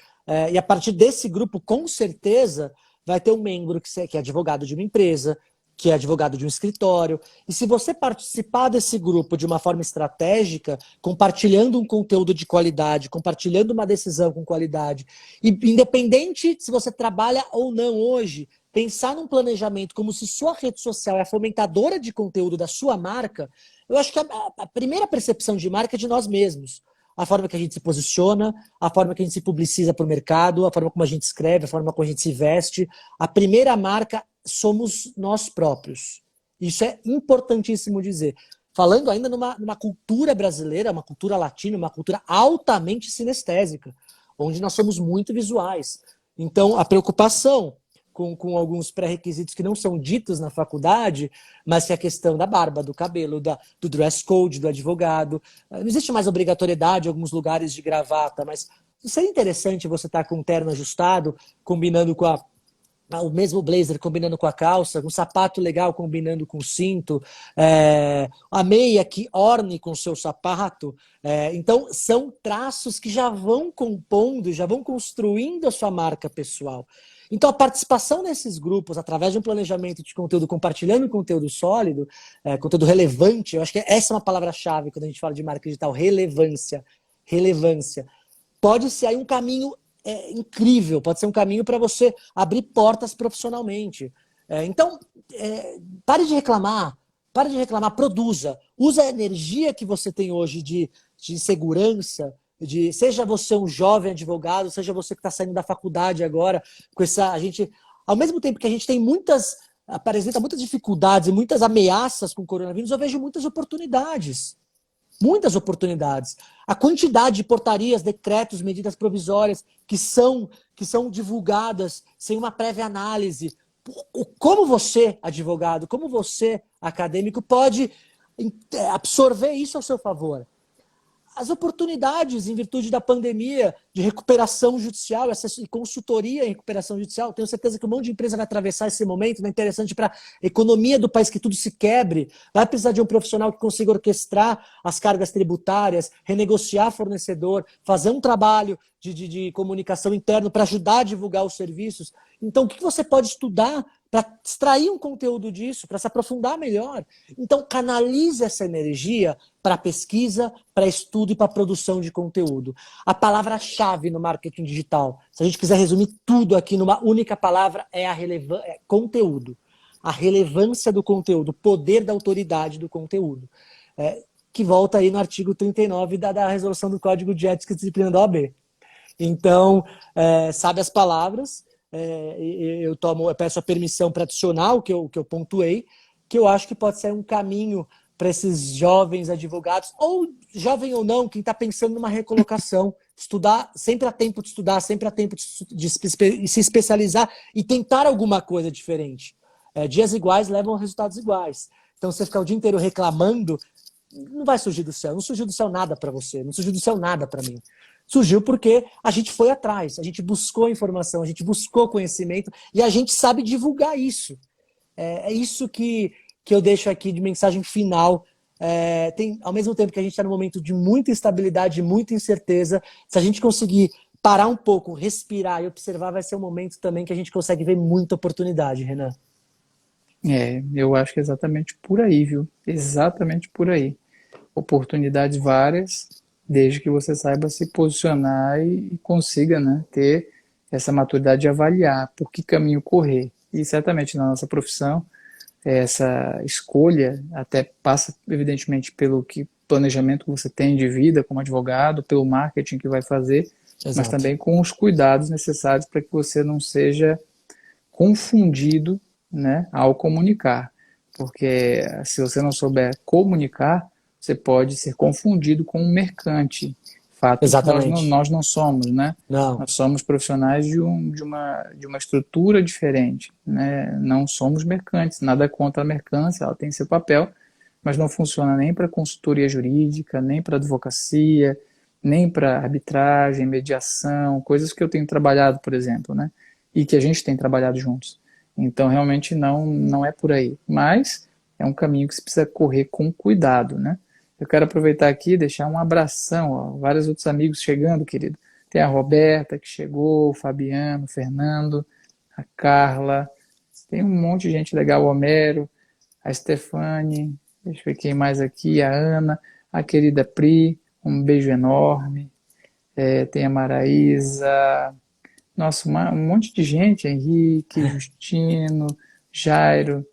E a partir desse grupo, com certeza, vai ter um membro que é advogado de uma empresa, que é advogado de um escritório. E se você participar desse grupo de uma forma estratégica, compartilhando um conteúdo de qualidade, compartilhando uma decisão com qualidade, e independente se você trabalha ou não hoje, pensar num planejamento como se sua rede social é a fomentadora de conteúdo da sua marca, eu acho que a primeira percepção de marca é de nós mesmos. A forma que a gente se posiciona, a forma que a gente se publiciza para o mercado, a forma como a gente escreve, a forma como a gente se veste. A primeira marca somos nós próprios. Isso é importantíssimo dizer. Falando ainda numa cultura brasileira, uma cultura latina, uma cultura altamente sinestésica, onde nós somos muito visuais. Então, a preocupação com alguns pré-requisitos que não são ditos na faculdade, mas que é a questão da barba, do cabelo, do dress code, do advogado. Não existe mais obrigatoriedade em alguns lugares de gravata, mas seria interessante você estar com um terno ajustado, combinando com o mesmo blazer combinando com a calça, um sapato legal combinando com o cinto, a meia que orne com o seu sapato. Então, são traços que já vão compondo, já vão construindo a sua marca pessoal. Então, a participação nesses grupos, através de um planejamento de conteúdo, compartilhando conteúdo sólido, conteúdo relevante, eu acho que essa é uma palavra-chave quando a gente fala de marca digital, relevância. Relevância. Pode ser aí um caminho incrível, pode ser um caminho para você abrir portas profissionalmente. Então, pare de reclamar, produza. Usa a energia que você tem hoje de segurança, seja você um jovem advogado, seja você que está saindo da faculdade agora, ao mesmo tempo que a gente tem apresenta muitas dificuldades e muitas ameaças com o coronavírus, eu vejo muitas oportunidades. Muitas oportunidades. A quantidade de portarias, decretos, medidas provisórias que são divulgadas sem uma prévia análise. Como você, advogado, como você, acadêmico, pode absorver isso ao seu favor? As oportunidades, em virtude da pandemia, de recuperação judicial e consultoria em recuperação judicial. Tenho certeza que um monte de empresa vai atravessar esse momento, né? Interessante para a economia do país, que tudo se quebre. Vai precisar de um profissional que consiga orquestrar as cargas tributárias, renegociar fornecedor, fazer um trabalho de comunicação interno para ajudar a divulgar os serviços. Então, o que você pode estudar para extrair um conteúdo disso, para se aprofundar melhor? Então, canalize essa energia para pesquisa, para estudo e para produção de conteúdo. A palavra-chave chave no marketing digital, se a gente quiser resumir tudo aqui numa única palavra, é conteúdo. A relevância do conteúdo, o poder da autoridade do conteúdo. Que volta aí no artigo 39 da resolução do Código de Ética e Disciplina da OAB. Então, sabe as palavras, eu peço a permissão para adicionar o que eu pontuei, que eu acho que pode ser um caminho para esses jovens advogados, ou jovem ou não, quem está pensando numa recolocação, estudar, sempre há tempo de estudar, sempre há tempo de se especializar e tentar alguma coisa diferente. Dias iguais levam a resultados iguais. Então, você ficar o dia inteiro reclamando, não vai surgir do céu. Não surgiu do céu nada para você, não surgiu do céu nada para mim. Surgiu porque a gente foi atrás, a gente buscou informação, a gente buscou conhecimento e a gente sabe divulgar isso. É isso que eu deixo aqui de mensagem final. Ao mesmo tempo que a gente está num momento de muita instabilidade, muita incerteza, se a gente conseguir parar um pouco, respirar e observar, vai ser um momento também que a gente consegue ver muita oportunidade, Renan. Eu acho que é exatamente por aí, viu? Exatamente por aí. Oportunidades várias, desde que você saiba se posicionar e consiga, né, ter essa maturidade de avaliar por que caminho correr. E certamente na nossa profissão, essa escolha até passa, evidentemente, pelo planejamento que você tem de vida como advogado, pelo marketing que vai fazer, Exato. mas também com os cuidados necessários para que você não seja confundido, né, ao comunicar. Porque se você não souber comunicar, você pode ser confundido com um mercante. Fato Exatamente. que nós não somos, né? Não. Nós somos profissionais de uma estrutura diferente, né? Não somos mercantes, nada contra a mercância, ela tem seu papel, mas não funciona nem para consultoria jurídica, nem para advocacia, nem para arbitragem, mediação, coisas que eu tenho trabalhado, por exemplo, né? E que a gente tem trabalhado juntos. Então, realmente não é por aí. Mas é um caminho que se precisa correr com cuidado, né? Eu quero aproveitar aqui e deixar um abração, ó, vários outros amigos chegando, querido. Tem a Roberta que chegou, o Fabiano, o Fernando, a Carla, tem um monte de gente legal, o Homero, a Stefane, deixa eu ver quem mais aqui, a Ana, a querida Pri, um beijo enorme. Tem a Maraísa, nossa, um monte de gente, Henrique, Justino, Jairo,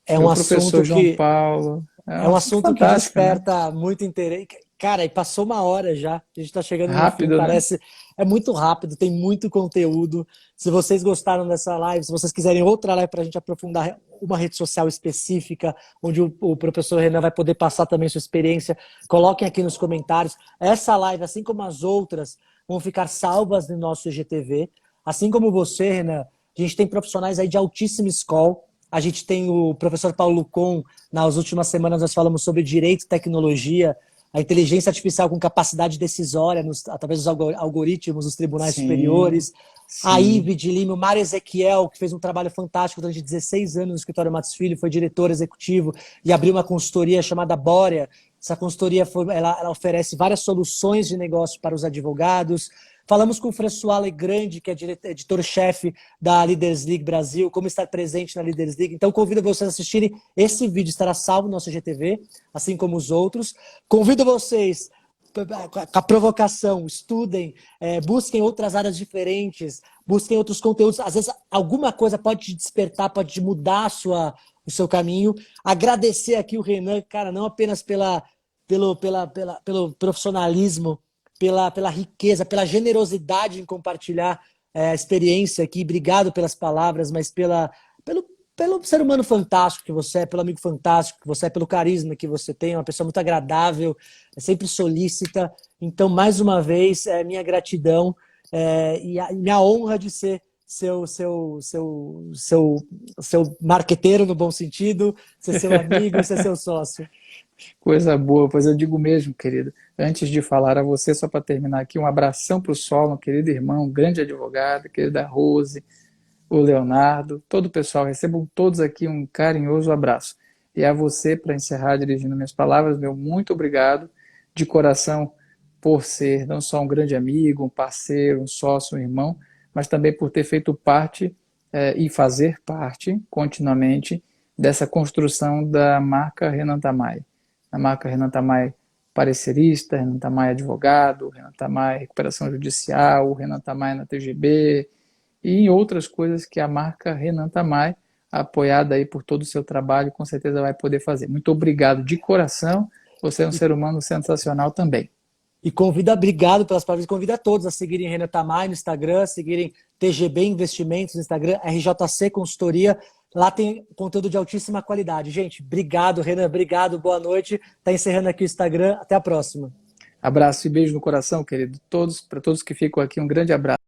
Um o professor assunto João Paulo. É um assunto que fantástico, né? desperta muito interesse. Cara, e passou uma hora já. A gente está chegando no fim, Rápido, né? parece. É muito rápido, tem muito conteúdo. Se vocês gostaram dessa live, se vocês quiserem outra live para a gente aprofundar uma rede social específica, onde o professor Renan vai poder passar também sua experiência, coloquem aqui nos comentários. Essa live, assim como as outras, vão ficar salvas no nosso IGTV. Assim como você, Renan, a gente tem profissionais aí de altíssima escola. A gente tem o professor Paulo Com. Nas últimas semanas nós falamos sobre direito e tecnologia, a inteligência artificial com capacidade decisória através dos algoritmos dos tribunais superiores. Sim. A Ive de Lima, o Mário Ezequiel, que fez um trabalho fantástico durante 16 anos no escritório Matos Filho, foi diretor executivo e abriu uma consultoria chamada Bórea. Essa consultoria ela oferece várias soluções de negócio para os advogados. Falamos com o François Legrande, que é editor-chefe da Leaders League Brasil, como estar presente na Leaders League. Então, convido vocês a assistirem. Esse vídeo estará salvo no nosso GTV, assim como os outros. Convido vocês, com a provocação, estudem, busquem outras áreas diferentes, busquem outros conteúdos. Às vezes, alguma coisa pode te despertar, pode mudar o seu caminho. Agradecer aqui o Renan, cara, não apenas pelo profissionalismo, pela riqueza, pela generosidade em compartilhar a experiência aqui. Obrigado pelas palavras, mas pelo ser humano fantástico que você é, pelo amigo fantástico que você é, pelo carisma que você tem, uma pessoa muito agradável, sempre solícita. Então, mais uma vez, minha gratidão e minha honra de ser seu marqueteiro no bom sentido, ser seu amigo, ser seu sócio. Coisa boa, pois eu digo mesmo, querido. Antes de falar a você, só para terminar aqui, um abração para o Solon, querido irmão, grande advogado, querida Rose, o Leonardo, todo o pessoal, recebam todos aqui um carinhoso abraço. E a você, para encerrar, dirigindo minhas palavras, meu muito obrigado de coração por ser não só um grande amigo, um parceiro, um sócio, um irmão, mas também por ter feito parte e fazer parte continuamente dessa construção da marca Renan Tamayo. A marca Renan Tamayo parecerista, Renan Tamay advogado, Renan Tamay recuperação judicial, Renan Tamay na TGB e em outras coisas que a marca Renan Tamay, apoiada aí por todo o seu trabalho, com certeza vai poder fazer. Muito obrigado de coração, você é um ser humano sensacional também. E obrigado pelas palavras, convido a todos a seguirem Renan Tamay no Instagram, seguirem TGB Investimentos no Instagram, RJC Consultoria, lá tem conteúdo de altíssima qualidade. Gente, obrigado, Renan, obrigado, boa noite. Tá encerrando aqui o Instagram, até a próxima. Abraço e beijo no coração, querido. Para todos que ficam aqui, um grande abraço.